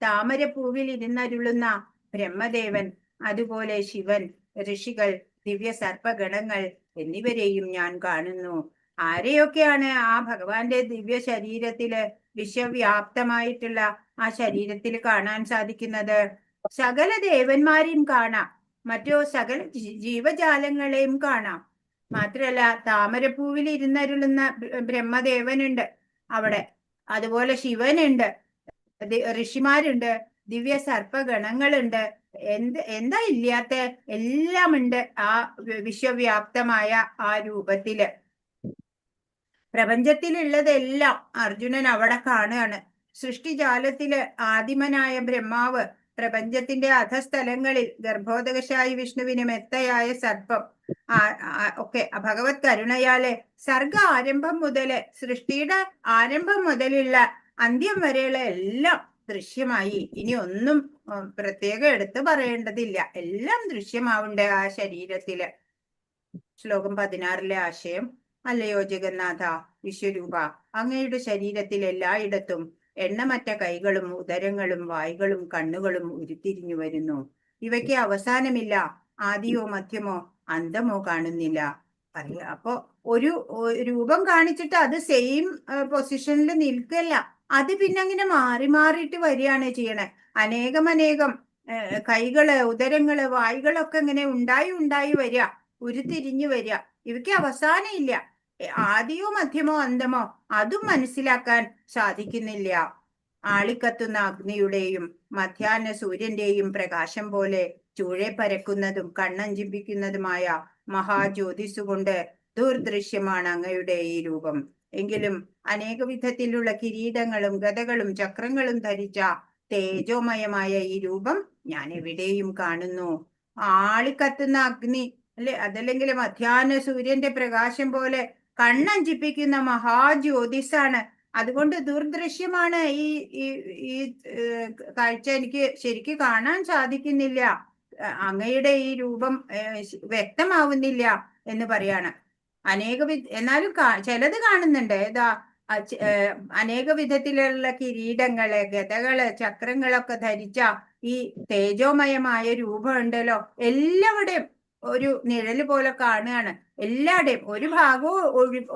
താമരപ്പൂവിൽ ഇരുന്നരുളുന്ന ബ്രഹ്മദേവൻ, അതുപോലെ ശിവൻ, ഋഷികൾ, ദിവ്യ സർപ്പഗണങ്ങൾ എന്നിവരെയും ഞാൻ കാണുന്നു. ആരെയൊക്കെയാണ് ആ ഭഗവാന്റെ ദിവ്യ ശരീരത്തില്, വിശ്വവ്യാപ്തമായിട്ടുള്ള ആ ശരീരത്തിൽ കാണാൻ സാധിക്കുന്നത്? സകല ദേവന്മാരെയും കാണാം, മറ്റോ സകല ജീവജാലങ്ങളെയും കാണാം. മാത്രല്ല താമരപ്പൂവിൽ ഇരുന്നരുളുന്ന ബ്രഹ്മദേവനുണ്ട് അവിടെ, അതുപോലെ ശിവനുണ്ട്, ഋഷിമാരുണ്ട്, ദിവ്യ സർപ്പഗണങ്ങളുണ്ട്. എന്താ ഇല്ലാത്ത എല്ലാം ഉണ്ട് ആ വിശ്വവ്യാപ്തമായ ആ രൂപത്തില്. പ്രപഞ്ചത്തിലുള്ളതെല്ലാം അർജുനൻ അവിടെ കാണുകയാണ്. സൃഷ്ടിജാലത്തില് ആദിമനായ ബ്രഹ്മാവ്, പ്രപഞ്ചത്തിന്റെ അധസ്ഥലങ്ങളിൽ ഗർഭോദകശായി വിഷ്ണുവിന് മെത്തയായ സർപ്പം ഒക്കെ ഭഗവത് കരുണയാല് സർഗ ആരംഭം മുതല്, സൃഷ്ടിയുടെ ആരംഭം മുതലുള്ള അന്ത്യം വരെയുള്ള എല്ലാം ദൃശ്യമായി. ഇനി ഒന്നും പ്രത്യേകം എടുത്തു പറയേണ്ടതില്ല, എല്ലാം ദൃശ്യമാവുണ്ട് ആ ശരീരത്തില്. ശ്ലോകം 16ലെ ആശയം: അല്ലയോ ജഗന്നാഥ വിശ്വരൂപ, അങ്ങയുടെ ശരീരത്തിൽ എല്ലായിടത്തും എണ്ണമറ്റ കൈകളും ഉദരങ്ങളും വായ്കളും കണ്ണുകളും ഉരുത്തിരിഞ്ഞു വരുന്നു. ഇവയ്ക്ക് അവസാനമില്ല, ആദിയോ മധ്യമോ അന്തമോ കാണുന്നില്ല. അപ്പോ ഒരു രൂപം കാണിച്ചിട്ട് അത് സെയിം പൊസിഷനിൽ നിൽക്കല്ല, അത് പിന്നെ അങ്ങനെ മാറി മാറിയിട്ട് വരികയാണ് ചെയ്യണേ. അനേകം കൈകള്, ഉദരങ്ങള്, വായ്കളൊക്കെ ഇങ്ങനെ ഉണ്ടായി വരിക, ഉരുത്തിരിഞ്ഞു വരിക. ഇവയ്ക്ക് അവസാനം ഇല്ല. ആദിയോ മധ്യമോ അന്തമോ അതും മനസ്സിലാക്കാൻ സാധിക്കുന്നില്ല. ആളിക്കത്തുന്ന അഗ്നിയുടെയും മധ്യാഹ്ന സൂര്യന്റെയും പ്രകാശം പോലെ ചൂഴെ പരക്കുന്നതും കണ്ണഞ്ചിപ്പിക്കുന്നതുമായ മഹാജ്യോതിസുകൊണ്ട് ദുർദൃശ്യമാണ് അങ്ങയുടെ ഈ രൂപം. എങ്കിലും അനേക വിധത്തിലുള്ള കിരീടങ്ങളും ഗദകളും ചക്രങ്ങളും ധരിച്ച തേജോമയമായ ഈ രൂപം ഞാൻ എവിടെയും കാണുന്നു. ആളിക്കത്തുന്ന അഗ്നി അല്ലെ, അതല്ലെങ്കിൽ മധ്യാഹ്ന സൂര്യന്റെ പ്രകാശം പോലെ കണ്ണഞ്ചിപ്പിക്കുന്ന മഹാജ്യോതിസാണ് അതുകൊണ്ട് ദുർദൃശ്യമാണ് ഈ ഈ ഈ കാഴ്ച. എനിക്ക് ശരിക്ക് കാണാൻ സാധിക്കുന്നില്ല. അങ്ങയുടെ ഈ രൂപം വ്യക്തമാവുന്നില്ല എന്ന് പറയാണ്. എന്നാലും ചിലത് കാണുന്നുണ്ട്. ഏതാ അനേക വിധത്തിലുള്ള കിരീടങ്ങള്, ഗദകള്, ചക്രങ്ങളൊക്കെ ധരിച്ച ഈ തേജോമയമായ രൂപം ഉണ്ടല്ലോ, എല്ലാവിടെയും ഒരു നിഴല് പോലെ കാണുകയാണ്. എല്ലാവിടെയും ഒരു ഭാഗവും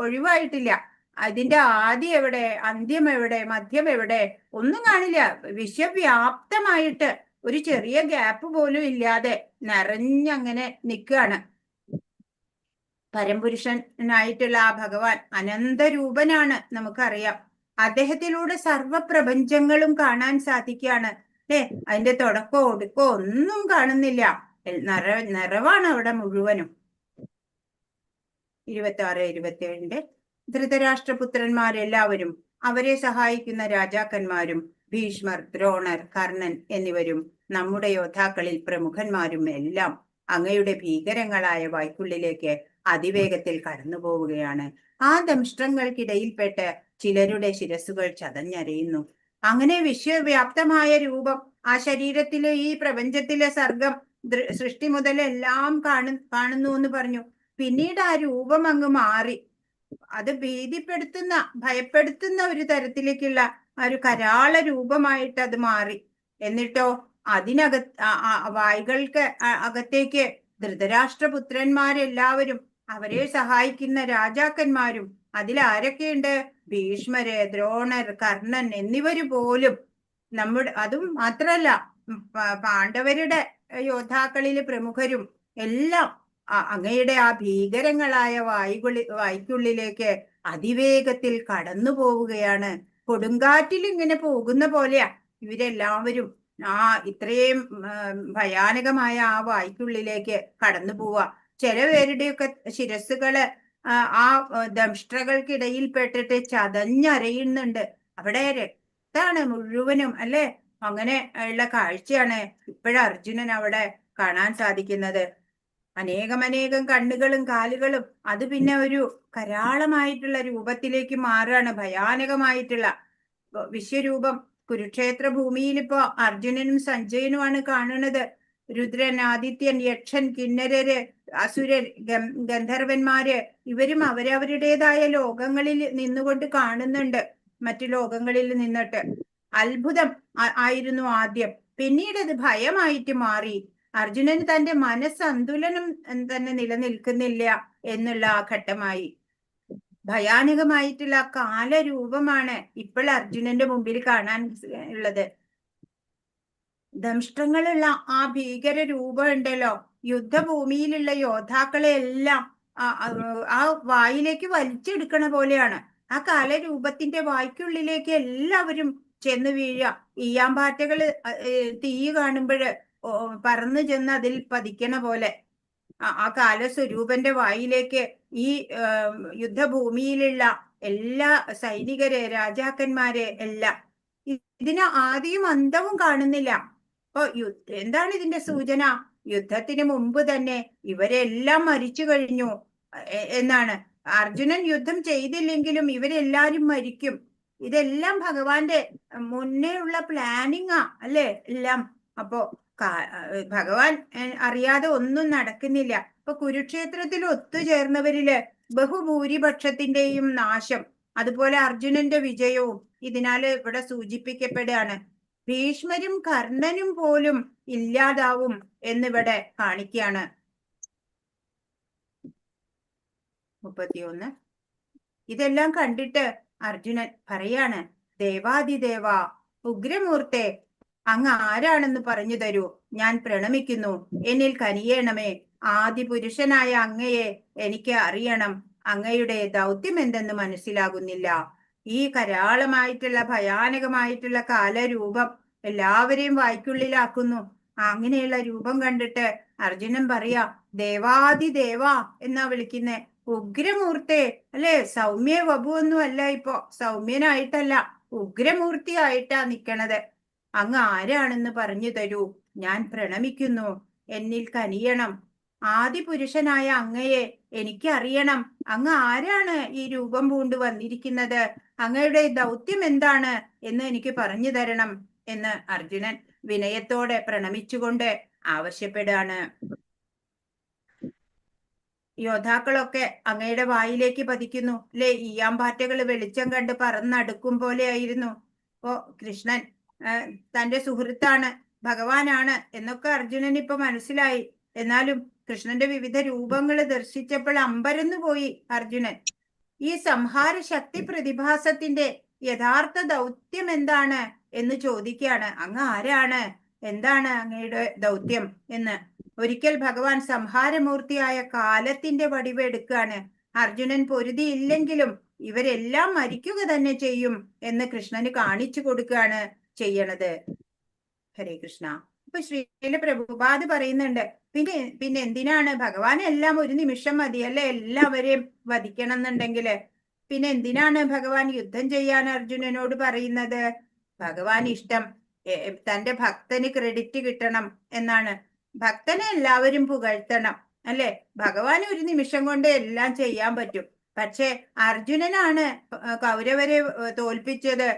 ഒഴിവായിട്ടില്ല. അതിന്റെ ആദ്യം എവിടെ, അന്ത്യം എവിടെ, മധ്യം എവിടെ, ഒന്നും കാണില്ല. വിശ്വവ്യാപ്തമായിട്ട് ഒരു ചെറിയ ഗ്യാപ്പ് പോലും ഇല്ലാതെ നിറഞ്ഞങ്ങനെ നിൽക്കുകയാണ്. പരംപുരുഷനായിട്ടുള്ള ആ ഭഗവാൻ അനന്തരൂപനാണ്, നമുക്കറിയാം. അദ്ദേഹത്തിലൂടെ സർവപ്രപഞ്ചങ്ങളും കാണാൻ സാധിക്കുകയാണ്. അതിന്റെ തുടക്കോ ഒടുക്കോ ഒന്നും കാണുന്നില്ല. നിറവാണ് അവിടെ മുഴുവനും. 26-27 ധൃതരാഷ്ട്രപുത്രന്മാരെല്ലാവരും അവരെ സഹായിക്കുന്ന രാജാക്കന്മാരും ഭീഷ്മർ, ദ്രോണർ, കർണൻ എന്നിവരും നമ്മുടെ യോദ്ധാക്കളിൽ പ്രമുഖന്മാരും എല്ലാം അങ്ങയുടെ ഭീകരങ്ങളായ വായ്ക്കുള്ളിലേക്ക് അതിവേഗത്തിൽ കടന്നു പോവുകയാണ്. ആ ദംഷ്ട്രങ്ങൾക്കിടയിൽപ്പെട്ട് ചിലരുടെ ശിരസ്സുകൾ ചതഞ്ഞരയുന്നു. അങ്ങനെ വിശ്വവ്യാപ്തമായ രൂപം ആ ശരീരത്തിലെ, ഈ പ്രപഞ്ചത്തിലെ സർഗം സൃഷ്ടി മുതൽ എല്ലാം കാണുന്നു എന്ന് പറഞ്ഞു. പിന്നീട് ആ രൂപം അങ്ങ് മാറി. അത് ഭീതിപ്പെടുത്തുന്ന, ഭയപ്പെടുത്തുന്ന ഒരു തരത്തിലേക്കുള്ള ഒരു കരാള രൂപമായിട്ട് അത് മാറി. എന്നിട്ടോ വായ്കൾക്ക് അകത്തേക്ക് ധൃതരാഷ്ട്രപുത്രന്മാരെല്ലാവരും അവരെ സഹായിക്കുന്ന രാജാക്കന്മാരും, അതിലാരൊക്കെയുണ്ട്? ഭീഷ്മര്, ദ്രോണർ, കർണൻ എന്നിവര് പോലും അതും മാത്രല്ല, പാണ്ഡവരുടെ യോദ്ധാക്കളില് പ്രമുഖരും എല്ലാം അങ്ങയുടെ ആ ഭീകരങ്ങളായ വായ്ക്കുള്ളിലേക്ക് അതിവേഗത്തിൽ കടന്നു പോവുകയാണ്. കൊടുങ്കാറ്റിൽ ഇങ്ങനെ പോകുന്ന പോലെയാ ഇവരെല്ലാവരും ഇത്രയും ഭയാനകമായ ആ വായ്ക്കുള്ളിലേക്ക് കടന്നു പോവുക. ചില പേരുടെയൊക്കെ ശിരസ്സുകള് ആ ദംഷ്ട്രകൾക്കിടയിൽ പെട്ടിട്ട് ചതഞ്ഞരയുന്നുണ്ട്. അവിടെ രക്താണ് മുഴുവനും, അല്ലെ? അങ്ങനെ ഉള്ള കാഴ്ചയാണ് ഇപ്പോഴർജുനൻ അവിടെ കാണാൻ സാധിക്കുന്നത്. അനേകം കണ്ണുകളും കാലുകളും അത് പിന്നെ ഒരു കരാളമായിട്ടുള്ള രൂപത്തിലേക്ക് മാറുകയാണ്. ഭയാനകമായിട്ടുള്ള വിശ്വരൂപം കുരുക്ഷേത്ര ഭൂമിയിൽ ഇപ്പോ അർജുനനും സഞ്ജയനുമാണ് കാണുന്നത്. രുദ്രൻ, ആദിത്യൻ, യക്ഷൻ, കിന്നരര്, അസുരർ, ഗന്ധർവന്മാര് ഇവരും അവരവരുടേതായ ലോകങ്ങളിൽ നിന്നുകൊണ്ട് കാണുന്നുണ്ട്. മറ്റു ലോകങ്ങളിൽ നിന്നിട്ട് അത്ഭുതം ആയിരുന്നു ആദ്യം. പിന്നീട് അത് ഭയമായിട്ട് മാറി. അർജുനന് തന്റെ മനസ്സന്തുലനം തന്നെ നിലനിൽക്കുന്നില്ല എന്നുള്ള ആ ഘട്ടമായി. ഭയാനകമായിട്ടുള്ള കാലരൂപമാണ് ഇപ്പോൾ അർജുനന്റെ മുമ്പിൽ കാണാൻ ഉള്ളത്. ദംഷ്ട്രങ്ങളുള്ള ആ ഭീകര രൂപം ഉണ്ടല്ലോ, യുദ്ധഭൂമിയിലുള്ള യോദ്ധാക്കളെ എല്ലാം ആ വായിലേക്ക് വലിച്ചെടുക്കണ പോലെയാണ്. ആ കാലരൂപത്തിന്റെ വായ്ക്കുള്ളിലേക്ക് എല്ലാവരും ചെന്ന് വീഴുക. ഈയാമ്പാറ്റകള് തീ കാണുമ്പോഴ് പറന്നു ചെന്ന് അതിൽ പതിക്കണ പോലെ ആ കാലസ്വരൂപന്റെ വായിലേക്ക് ഈ യുദ്ധഭൂമിയിലുള്ള എല്ലാ സൈനികരെ, രാജാക്കന്മാരെ എല്ലാം. ഇതിന് ആദ്യവും അന്തവും കാണുന്നില്ല. അപ്പൊ എന്താണ് ഇതിന്റെ സൂചന? യുദ്ധത്തിന് മുമ്പ് തന്നെ ഇവരെല്ലാം മരിച്ചു കഴിഞ്ഞു എന്നാണ്. അർജുനൻ യുദ്ധം ചെയ്തില്ലെങ്കിലും ഇവരെല്ലാരും മരിക്കും. ഇതെല്ലാം ഭഗവാന്റെ മുന്നേ ഉള്ള പ്ലാനിങ്ങാ, അല്ലേ എല്ലാം. അപ്പോ ഭഗവാൻ അറിയാതെ ഒന്നും നടക്കുന്നില്ല. ഇപ്പൊ കുരുക്ഷേത്രത്തിൽ ഒത്തുചേർന്നവരില് ബഹുഭൂരിപക്ഷത്തിന്റെയും നാശം, അതുപോലെ അർജുനന്റെ വിജയവും ഇതിനാല് ഇവിടെ സൂചിപ്പിക്കപ്പെടുകയാണ്. ഭീഷ്മരും കർണനും പോലും ഇല്ലാതാവും എന്നിവിടെ കാണിക്കുകയാണ്. 31. ഇതെല്ലാം കണ്ടിട്ട് അർജുനൻ പറയാണ്, ദേവാദിദേവ, ഉഗ്രമൂർത്തെ, അങ്ങ് ആരാണെന്ന് പറഞ്ഞു തരൂ. ഞാൻ പ്രണമിക്കുന്നു. എന്നിൽ കനിയേണമേ. ആദിപുരുഷനായ അങ്ങയെ എനിക്ക് അറിയണം. അങ്ങയുടെ ദൗത്യം എന്തെന്ന് മനസ്സിലാകുന്നില്ല. ഈ കരാളമായിട്ടുള്ള ഭയാനകമായിട്ടുള്ള കാലരൂപം എല്ലാവരെയും വായ്ക്കുള്ളിലാക്കുന്നു. അങ്ങനെയുള്ള രൂപം കണ്ടിട്ട് അർജുനൻ പറയാ, ദേവാദിദേവ എന്നാ വിളിക്കുന്നേ. ഉഗ്രമൂർത്തെ, അല്ലെ? സൗമ്യ വപു ഒന്നും അല്ല, ഇപ്പോ സൗമ്യനായിട്ടല്ല, ഉഗ്രമൂർത്തി ആയിട്ടാ നിക്കണത്. അങ്ങ് ആരാണെന്ന് പറഞ്ഞു തരൂ. ഞാൻ പ്രണമിക്കുന്നു. എന്നിൽ കനിയണം. ആദിപുരുഷനായ അങ്ങയെ എനിക്ക് അറിയണം. അങ്ങ് ആരാണ് ഈ രൂപം പൂണ്ട് വന്നിരിക്കുന്നത്? അങ്ങയുടെ ദൗത്യം എന്താണ് എന്ന് എനിക്ക് പറഞ്ഞു തരണം എന്ന് അർജുനൻ വിനയത്തോടെ പ്രണമിച്ചുകൊണ്ട് ആവശ്യപ്പെടുകയാണ്. യോദ്ധാക്കളൊക്കെ അങ്ങയുടെ വായിലേക്ക് പതിക്കുന്നു അല്ലെ. ഈയാമ്പാറ്റകൾ വെളിച്ചം കണ്ട് പറന്നടുക്കും പോലെ ആയിരുന്നു. അപ്പോ കൃഷ്ണൻ തന്റെ സുഹൃത്താണ്, ഭഗവാനാണ് എന്നൊക്കെ അർജുനൻ ഇപ്പൊ മനസ്സിലായി. എന്നാലും കൃഷ്ണന്റെ വിവിധ രൂപങ്ങൾ ദർശിച്ചപ്പോൾ അമ്പരന്നു പോയി അർജുനൻ. ഈ സംഹാര ശക്തി പ്രതിഭാസത്തിന്റെ യഥാർത്ഥ ദൗത്യം എന്താണ് എന്ന് ചോദിക്കുകയാണ്. അങ്ങ് ആരാണ്, എന്താണ് അങ്ങയുടെ ദൗത്യം എന്ന്. ഒരിക്കൽ ഭഗവാൻ സംഹാരമൂർത്തിയായ കാലത്തിന്റെ വടിവെടുക്കാണ്. അർജുനൻ പൊരുതിയില്ലെങ്കിലും ഇവരെല്ലാം മരിക്കുക തന്നെ ചെയ്യും എന്ന് കൃഷ്ണന് കാണിച്ചു കൊടുക്കുകയാണ് ചെയ്യണത്. ഹരേ കൃഷ്ണ. ഇപ്പൊ ശ്രീല പ്രഭുപാദ് പറയുന്നുണ്ട്, പിന്നെ എന്തിനാണ് ഭഗവാൻ എല്ലാം ഒരു നിമിഷം മതിയല്ലേ എല്ലാവരെയും വധിക്കണം എന്നുണ്ടെങ്കില്. പിന്നെ എന്തിനാണ് ഭഗവാൻ യുദ്ധം ചെയ്യാൻ അർജുനനോട് പറയുന്നത്? ഭഗവാൻ ഇഷ്ടം തന്റെ ഭക്തന് ക്രെഡിറ്റ് കിട്ടണം എന്നാണ്. ഭക്തനെ എല്ലാവരും പുകഴ്ത്തണം അല്ലെ. ഭഗവാൻ ഒരു നിമിഷം കൊണ്ട് എല്ലാം ചെയ്യാൻ പറ്റും. പക്ഷെ അർജുനനാണ് കൗരവരെ തോൽപ്പിച്ചത്,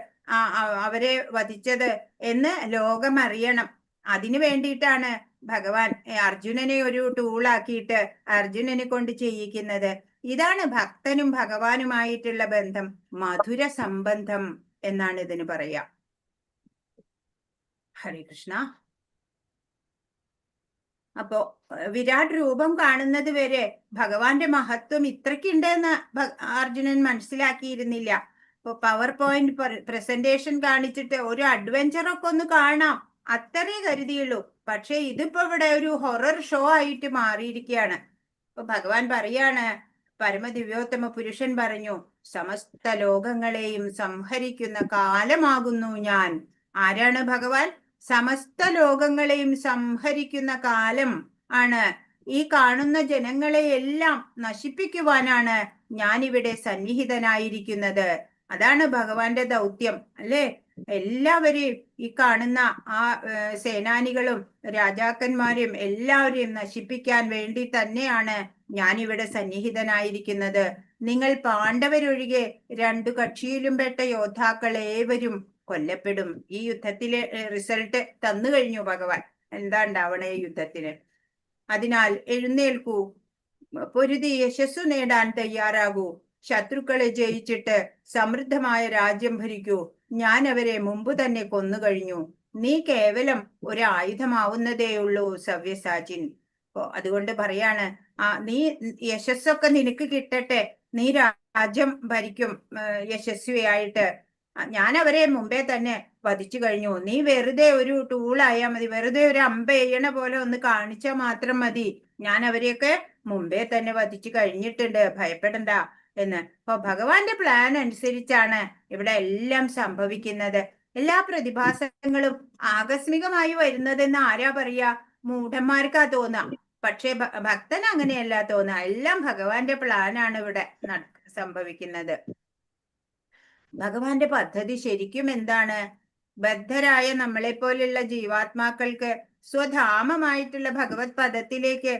അവരെ വധിച്ചത് എന്ന് ലോകം അറിയണം. അതിനു വേണ്ടിയിട്ടാണ് ഭഗവാൻ അർജുനനെ ഒരു ടൂളാക്കിയിട്ട് അർജുനനെ കൊണ്ട് ചെയ്യിക്കുന്നത്. ഇതാണ് ഭക്തനും ഭഗവാനുമായിട്ടുള്ള ബന്ധം, മധുര സംബന്ധം എന്നാണ് ഇതിന് പറയാ. ഹരേ കൃഷ്ണ. അപ്പോ വിരാട് രൂപം കാണുന്നത് വരെ ഭഗവാന്റെ മഹത്വം ഇത്രയ്ക്കുണ്ടെന്ന് അർജുനൻ മനസ്സിലാക്കിയിരുന്നില്ല. ഇപ്പൊ പവർ പോയിന്റ് പ്രസന്റേഷൻ കാണിച്ചിട്ട് ഒരു അഡ്വഞ്ചർ ഒക്കെ ഒന്ന് കാണാം അത്രേ കരുതിയുള്ളൂ. പക്ഷെ ഇതിപ്പോ ഇവിടെ ഒരു ഹൊറർ ഷോ ആയിട്ട് മാറിയിരിക്കുകയാണ്. ഇപ്പൊ ഭഗവാൻ പറയാണ്, പരമദിവ്യോത്തമ പുരുഷൻ പറഞ്ഞു, സമസ്ത ലോകങ്ങളെയും സംഹരിക്കുന്ന കാലമാകുന്നു ഞാൻ. ആരാണ് ഭഗവാൻ? സമസ്ത ലോകങ്ങളെയും സംഹരിക്കുന്ന കാലം ആണ്. ഈ കാണുന്ന ജനങ്ങളെ എല്ലാം നശിപ്പിക്കുവാനാണ് ഞാനിവിടെ സന്നിഹിതനായിരിക്കുന്നത്. അതാണ് ഭഗവാന്റെ ദൗത്യം അല്ലെ. എല്ലാവരെയും ഈ കാണുന്ന ആ സേനാനികളും രാജാക്കന്മാരെയും എല്ലാവരെയും നശിപ്പിക്കാൻ വേണ്ടി തന്നെയാണ് ഞാനിവിടെ സന്നിഹിതനായിരിക്കുന്നത്. നിങ്ങൾ പാണ്ഡവരൊഴികെ രണ്ടു കക്ഷിയിലും പെട്ട യോദ്ധാക്കൾ ഏവരും കൊല്ലപ്പെടും. ഈ യുദ്ധത്തിലെ റിസൾട്ട് തന്നു കഴിഞ്ഞു ഭഗവാൻ. എന്താ ഉണ്ടാവണേ യുദ്ധത്തിന്? അതിനാൽ എഴുന്നേൽക്കൂ, പൊരുതി യശസ്സു നേടാൻ തയ്യാറാകൂ. ശത്രുക്കളെ ജയിച്ചിട്ട് സമൃദ്ധമായ രാജ്യം ഭരിക്കൂ. ഞാൻ അവരെ മുമ്പ് തന്നെ കൊന്നുകഴിഞ്ഞു. നീ കേവലം ഒരു ആയുധമാവുന്നതേയുള്ളൂ സവ്യസാചിൻ. അതുകൊണ്ട് പറയാണ്, നീ യശസ്സൊക്കെ നിനക്ക് കിട്ടട്ടെ, നീ രാജ്യം ഭരിക്കും യശസ്വിയായിട്ട്. ഞാൻ അവരെ മുമ്പേ തന്നെ വധിച്ചു കഴിഞ്ഞു. നീ വെറുതെ ഒരു ടൂളായാൽ മതി, വെറുതെ ഒരു അമ്പ എയ്യണ പോലെ ഒന്ന് കാണിച്ചാൽ മാത്രം മതി. ഞാൻ അവരെയൊക്കെ മുമ്പേ തന്നെ വധിച്ചു കഴിഞ്ഞിട്ടുണ്ട്, ഭയപ്പെടണ്ട എന്ന്. അപ്പൊ ഭഗവാന്റെ പ്ലാൻ അനുസരിച്ചാണ് ഇവിടെ എല്ലാം സംഭവിക്കുന്നത്. എല്ലാ പ്രതിഭാസങ്ങളും ആകസ്മികമായി വരുന്നതെന്ന് ആരാ പറയാ? മൂഢന്മാർക്കാ തോന്നാം. പക്ഷെ ഭക്തൻ അങ്ങനെയല്ല തോന്നാ. എല്ലാം ഭഗവാന്റെ പ്ലാനാണ് ഇവിടെ സംഭവിക്കുന്നത്. ഭഗവാന്റെ പദ്ധതി ശരിക്കും എന്താണ്? ബദ്ധരായ നമ്മളെ പോലുള്ള ജീവാത്മാക്കൾക്ക് സ്വധാമമായിട്ടുള്ള ഭഗവത് പദത്തിലേക്ക്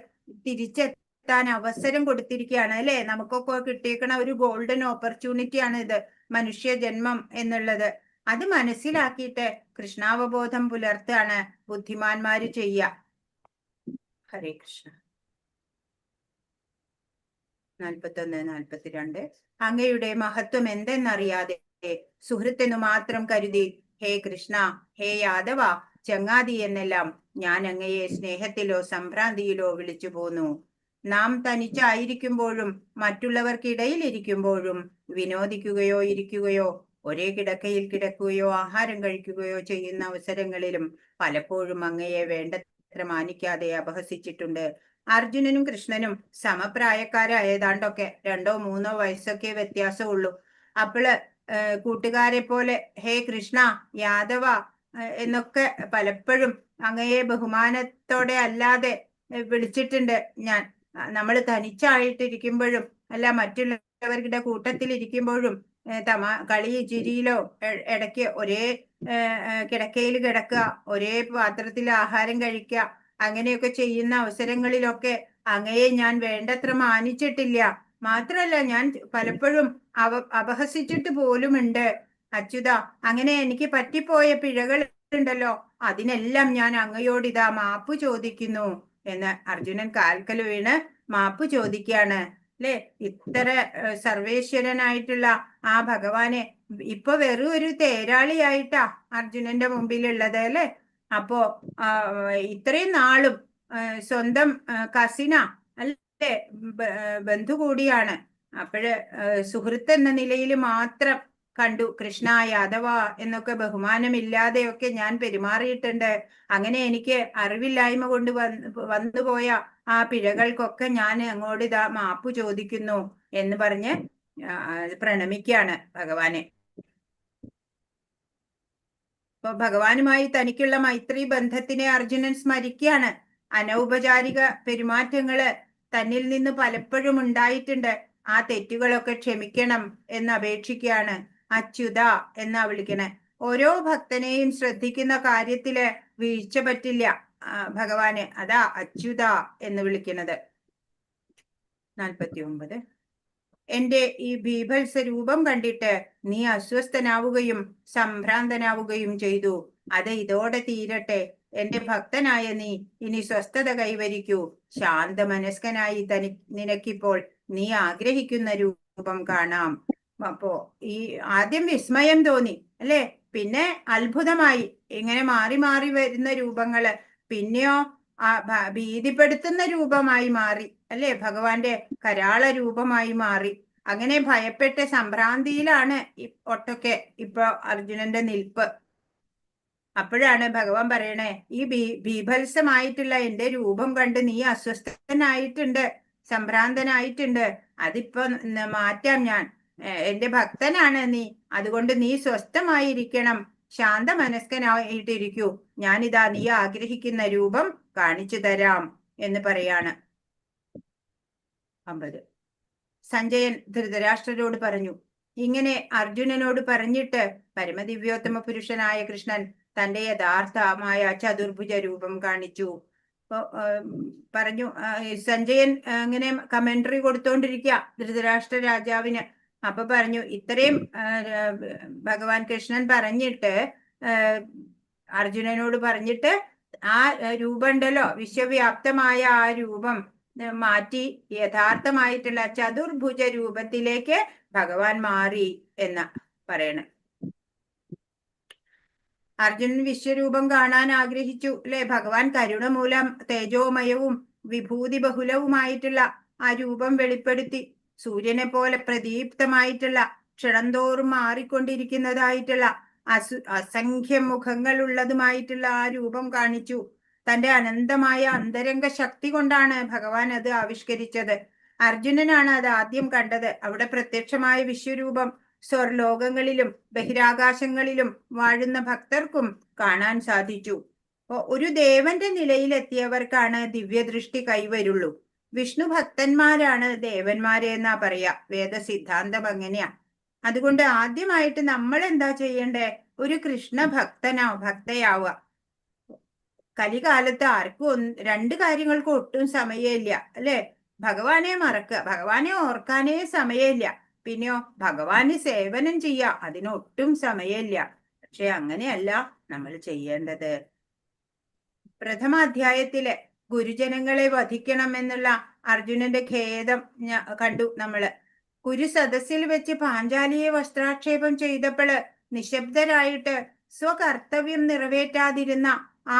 തിരിച്ചെത്താൻ അവസരം കൊടുത്തിരിക്കുകയാണ് അല്ലെ. നമുക്കൊക്കെ കിട്ടിയേക്കണ ഒരു ഗോൾഡൻ ഓപ്പർച്യൂണിറ്റി ആണ് ഇത്, മനുഷ്യ ജന്മം എന്നുള്ളത്. അത് മനസ്സിലാക്കിയിട്ട് കൃഷ്ണാവബോധം പുലർത്താണ് ബുദ്ധിമാന്മാര് ചെയ്യുക. ഹരേ കൃഷ്ണ. 41-42. അങ്ങയുടെ മഹത്വം എന്തെന്നറിയാതെ സുഹൃത്തെന്നു മാത്രം കരുതി ഹേ കൃഷ്ണ, ഹേ യാദവ, ചങ്ങാതി എന്നെല്ലാം ഞാൻ അങ്ങയെ സ്നേഹത്തിലോ സംഭ്രാന്തിയിലോ വിളിച്ചു പോന്നു. നാം തനിച്ചായിരിക്കുമ്പോഴും മറ്റുള്ളവർക്കിടയിൽ ഇരിക്കുമ്പോഴും വിനോദിക്കുകയോ ഇരിക്കുകയോ ഒരേ കിടക്കയിൽ കിടക്കുകയോ ആഹാരം കഴിക്കുകയോ ചെയ്യുന്ന അവസരങ്ങളിലും പലപ്പോഴും അങ്ങയെ വേണ്ടത്ര മാനിക്കാതെ അപഹസിച്ചിട്ടുണ്ട്. അർജുനനും കൃഷ്ണനും സമപ്രായക്കാരായതാണ്ടൊക്കെ 2-3 വയസ്സൊക്കെ വ്യത്യാസമുള്ളൂ. അപ്പോള് കൂട്ടുകാരെ പോലെ ഹേ കൃഷ്ണ, യാദവ എന്നൊക്കെ പലപ്പോഴും അങ്ങയെ ബഹുമാനത്തോടെ അല്ലാതെ വിളിച്ചിട്ടുണ്ട് ഞാൻ. നമ്മൾ തനിച്ചായിട്ടിരിക്കുമ്പോഴും അല്ല മറ്റുള്ളവരുടെ കൂട്ടത്തിലിരിക്കുമ്പോഴും കളി ചിരിയിലോ ഇടയ്ക്ക് ഒരേ കിടക്കയിൽ കിടക്കുക, ഒരേ പാത്രത്തിൽ ആഹാരം കഴിക്കുക, അങ്ങനെയൊക്കെ ചെയ്യുന്ന അവസരങ്ങളിലൊക്കെ അങ്ങയെ ഞാൻ വേണ്ടത്ര മാനിച്ചിട്ടില്ല. മാത്രല്ല ഞാൻ പലപ്പോഴും അപഹസിച്ചിട്ട് പോലുമുണ്ട് അച്യുത. അങ്ങനെ എനിക്ക് പറ്റിപ്പോയ പിഴകൾ ഉണ്ടല്ലോ, അതിനെല്ലാം ഞാൻ അങ്ങയോട് ഇതാ മാപ്പ് ചോദിക്കുന്നു എന്ന് അർജുനൻ കാൽക്കൽ വീണ് മാപ്പ് ചോദിക്കുകയാണ്. അല്ലെ, ഇത്ര സർവേശ്വരനായിട്ടുള്ള ആ ഭഗവാനെ ഇപ്പൊ വെറും ഒരു തേരാളിയായിട്ടാ അർജുനന്റെ മുമ്പിലുള്ളത് അല്ലെ. അപ്പോ ഇത്രയും നാളും സ്വന്തം കസിന അല്ലേ, ബന്ധു കൂടിയാണ്. അപ്പോഴ് സുഹൃത്ത് എന്ന നിലയിൽ മാത്രം കണ്ടു. കൃഷ്ണ യാദവ എന്നൊക്കെ ബഹുമാനമില്ലാതെയൊക്കെ ഞാൻ പെരുമാറിയിട്ടുണ്ട്. അങ്ങനെ എനിക്ക് അറിവില്ലായ്മ കൊണ്ട് വന്നുപോയ ആ പിഴകൾക്കൊക്കെ ഞാൻ അങ്ങോട്ട് ഇതാ മാപ്പ് ചോദിക്കുന്നു എന്ന് പറഞ്ഞ് പ്രണമിക്കുകയാണ് ഭഗവാനെ. അപ്പൊ ഭഗവാനുമായി തനിക്കുള്ള മൈത്രി ബന്ധത്തിനെ അർജുനൻ സ്മരിക്കുകയാണ്. അനൗപചാരിക പെരുമാറ്റങ്ങള് തന്നിൽ നിന്ന് പലപ്പോഴും ഉണ്ടായിട്ടുണ്ട്. ആ തെറ്റുകളൊക്കെ ക്ഷമിക്കണം എന്ന് അപേക്ഷിക്കുകയാണ്. അച്യുത എന്നാ വിളിക്കണേ. ഓരോ ഭക്തനെയും ശ്രദ്ധിക്കുന്ന കാര്യത്തില് വീഴ്ച പറ്റില്ല ഭഗവാന്. അതാ അച്യുത എന്ന് വിളിക്കുന്നത്. 49. എന്റെ ഈ ബീഭത്സ രൂപം കണ്ടിട്ട് നീ അസ്വസ്ഥനാവുകയും സംഭ്രാന്തനാവുകയും ചെയ്തു. അത് ഇതോടെ തീരട്ടെ. എന്റെ ഭക്തനായ നീ ഇനി സ്വസ്ഥത കൈവരിക്കൂ. ശാന്തമനസ്കനായി നിനക്കിപ്പോൾ നീ ആഗ്രഹിക്കുന്ന രൂപം കാണാം. അപ്പോ ഈ ആദ്യം വിസ്മയം തോന്നി അല്ലെ, പിന്നെ അത്ഭുതമായി ഇങ്ങനെ മാറി മാറി വരുന്ന രൂപങ്ങള്, പിന്നെയോ ഭീതിപ്പെടുത്തുന്ന രൂപമായി മാറി അല്ലെ, ഭഗവാന്റെ കരാള രൂപമായി മാറി. അങ്ങനെ ഭയപ്പെട്ട സംഭ്രാന്തിയിലാണ് ഒട്ടൊക്കെ ഇപ്പൊ അർജുനന്റെ നിൽപ്പ്. അപ്പോഴാണ് ഭഗവാൻ പറയണേ, ഈ ബീഭത്സമായിട്ടുള്ള എന്റെ രൂപം കണ്ട് നീ അസ്വസ്ഥനായിട്ടുണ്ട്, സംഭ്രാന്തനായിട്ടുണ്ട്. അതിപ്പോ മാറ്റാം ഞാൻ. എന്റെ ഭക്തനാണ് നീ, അതുകൊണ്ട് നീ സ്വസ്ഥമായിരിക്കണം, ശാന്ത മനസ്കനായിട്ടിരിക്കൂ. ഞാനിതാ നീ ആഗ്രഹിക്കുന്ന രൂപം കാണിച്ചു തരാം എന്ന് പറയാണ്. 50. സഞ്ജയൻ ധൃതരാഷ്ട്രരോട് പറഞ്ഞു. ഇങ്ങനെ അർജുനനോട് പറഞ്ഞിട്ട് പരമദിവ്യോത്തമ പുരുഷനായ കൃഷ്ണൻ തന്റെ യഥാർത്ഥമായ ചതുർഭുജ രൂപം കാണിച്ചു. പറഞ്ഞു സഞ്ജയൻ ഇങ്ങനെ കമന്ററി കൊടുത്തോണ്ടിരിക്കുക ധൃതരാഷ്ട്ര രാജാവിന്. അപ്പൊ പറഞ്ഞു, ഇത്രയും ഭഗവാൻ കൃഷ്ണൻ പറഞ്ഞിട്ട് അർജുനനോട് പറഞ്ഞിട്ട് ആ രൂപം ഉണ്ടല്ലോ, വിശ്വവ്യാപ്തമായ ആ രൂപം മാറ്റി യഥാർത്ഥമായിട്ടുള്ള ചതുർഭുജ രൂപത്തിലേക്ക് ഭഗവാൻ മാറി എന്ന് പറയണ. അർജുനൻ വിശ്വരൂപം കാണാൻ ആഗ്രഹിച്ചു അല്ലെ. ഭഗവാൻ കരുണ മൂലം തേജോമയവും വിഭൂതി ബഹുലവുമായിട്ടുള്ള ആ രൂപം വെളിപ്പെടുത്തി. സൂര്യനെ പോലെ പ്രദീപ്തമായിട്ടുള്ള, ക്ഷണന്തോറും മാറിക്കൊണ്ടിരിക്കുന്നതായിട്ടുള്ള, അസംഖ്യം മുഖങ്ങൾ ഉള്ളതുമായിട്ടുള്ള ആ രൂപം കാണിച്ചു. തന്റെ അനന്തമായ അന്തരംഗ ശക്തി കൊണ്ടാണ് ഭഗവാൻ അത് ആവിഷ്കരിച്ചത്. അർജുനനാണ് അത് ആദ്യം കണ്ടത്. അവിടെ പ്രത്യക്ഷമായ വിശ്വരൂപം സ്വർലോകങ്ങളിലും ബഹിരാകാശങ്ങളിലും വാഴുന്ന ഭക്തർക്കും കാണാൻ സാധിച്ചു. ഒരു ദേവന്റെ നിലയിലെത്തിയവർക്കാണ് ദിവ്യദൃഷ്ടി കൈവരുള്ളൂ. വിഷ്ണു ഭക്തന്മാരാണ് ദേവന്മാരെ എന്നാ പറയാ. വേദസിദ്ധാന്തം അങ്ങനെയാ. അതുകൊണ്ട് ആദ്യമായിട്ട് നമ്മൾ എന്താ ചെയ്യണ്ടേ? ഒരു കൃഷ്ണ ഭക്തയാവുക. കലികാലത്ത് ആർക്കും രണ്ട് കാര്യങ്ങൾക്കും ഒട്ടും സമയമില്ല അല്ലെ. ഭഗവാനെ മറക്കുക, ഭഗവാനെ ഓർക്കാനേ സമയമില്ല. പിന്നെയോ ഭഗവാന് സേവനം ചെയ്യാ, അതിനൊട്ടും സമയമില്ല. പക്ഷെ അങ്ങനെയല്ല നമ്മൾ ചെയ്യേണ്ടത്. പ്രഥമ അധ്യായത്തിലെ ഗുരുജനങ്ങളെ വധിക്കണം എന്നുള്ള അർജുനന്റെ ഖേദം കണ്ടു നമ്മള്. കുരു സദസ്സിൽ വെച്ച് പാഞ്ചാലിയെ വസ്ത്രാക്ഷേപം ചെയ്തപ്പോള് നിശബ്ദരായിട്ട് സ്വകർത്തവ്യം നിറവേറ്റാതിരുന്ന ആ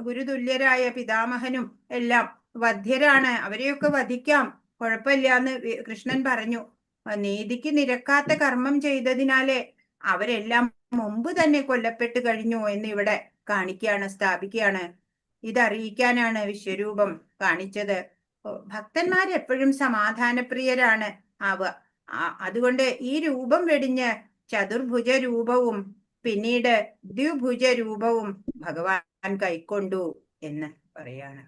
ഗുരുതുല്യരായ പിതാമഹനും എല്ലാം വധ്യരാണ്, അവരെയൊക്കെ വധിക്കാം, കുഴപ്പമില്ലാന്ന് കൃഷ്ണൻ പറഞ്ഞു. നീതിക്ക് നിരക്കാത്ത കർമ്മം ചെയ്തതിനാലെ അവരെല്ലാം മുമ്പ് തന്നെ കൊല്ലപ്പെട്ടു കഴിഞ്ഞു എന്നിവിടെ കാണിക്കുകയാണ്, സ്ഥാപിക്കുകയാണ്. ഇതറിയിക്കാനാണ് വിശ്വരൂപം കാണിച്ചത്. ഭക്തന്മാരെപ്പോഴും സമാധാനപ്രിയരാണ് ആവുക. അതുകൊണ്ട് ഈ രൂപം വെടിഞ്ഞ് ചതുർഭുജ രൂപവും പിന്നീട് ദ്വിഭുജ രൂപവും ഭഗവാൻ കൈക്കൊണ്ടു എന്ന് പറയാണ്.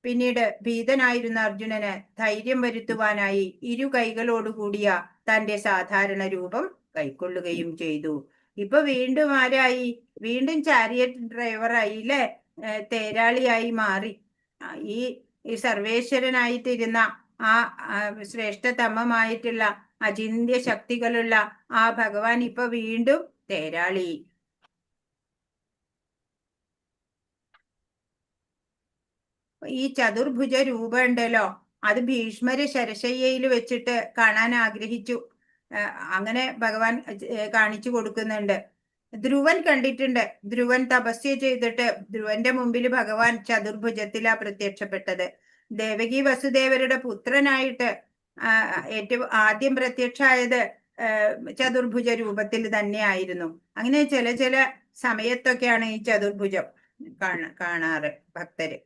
പിന്നീട് ഭീതനായിരുന്ന അർജുനന് ധൈര്യം വരുത്തുവാനായി ഇരു കൈകളോടുകൂടിയ തന്റെ സാധാരണ രൂപം കൈക്കൊള്ളുകയും ചെയ്തു. ഇപ്പൊ വീണ്ടും ആരായി? വീണ്ടും ചാരിയറ്റ് ഡ്രൈവറായി അല്ലെ, തേരാളിയായി മാറി. ഈ സർവേശ്വരനായിട്ടിരുന്ന ആ ശ്രേഷ്ഠതമമായിട്ടുള്ള അചിന്ത്യ ശക്തികളുള്ള ആ ഭഗവാൻ ഇപ്പൊ വീണ്ടും തേരാളി. ഈ ചതുർഭുജ രൂപം ഉണ്ടല്ലോ, അത് ഭീഷ്മര് ശരശയ്യയിൽ വെച്ചിട്ട് കാണാൻ ആഗ്രഹിച്ചു. അങ്ങനെ ഭഗവാൻ കാണിച്ചു കൊടുക്കുന്നുണ്ട്. ധ്രുവൻ കണ്ടിട്ടുണ്ട്. ധ്രുവൻ തപസ്യ ചെയ്തിട്ട് ധ്രുവന്റെ മുമ്പിൽ ഭഗവാൻ ചതുർഭുജത്തിലാ പ്രത്യക്ഷപ്പെട്ടത്. ദേവകി വസുദേവരുടെ പുത്രനായിട്ട് ഏറ്റവും ആദ്യം പ്രത്യക്ഷമായത് ചതുർഭുജ രൂപത്തിൽ തന്നെ ആയിരുന്നു. അങ്ങനെ ചില സമയത്തൊക്കെയാണ് ഈ ചതുർഭുജം കാണാറ് ഭക്തര്.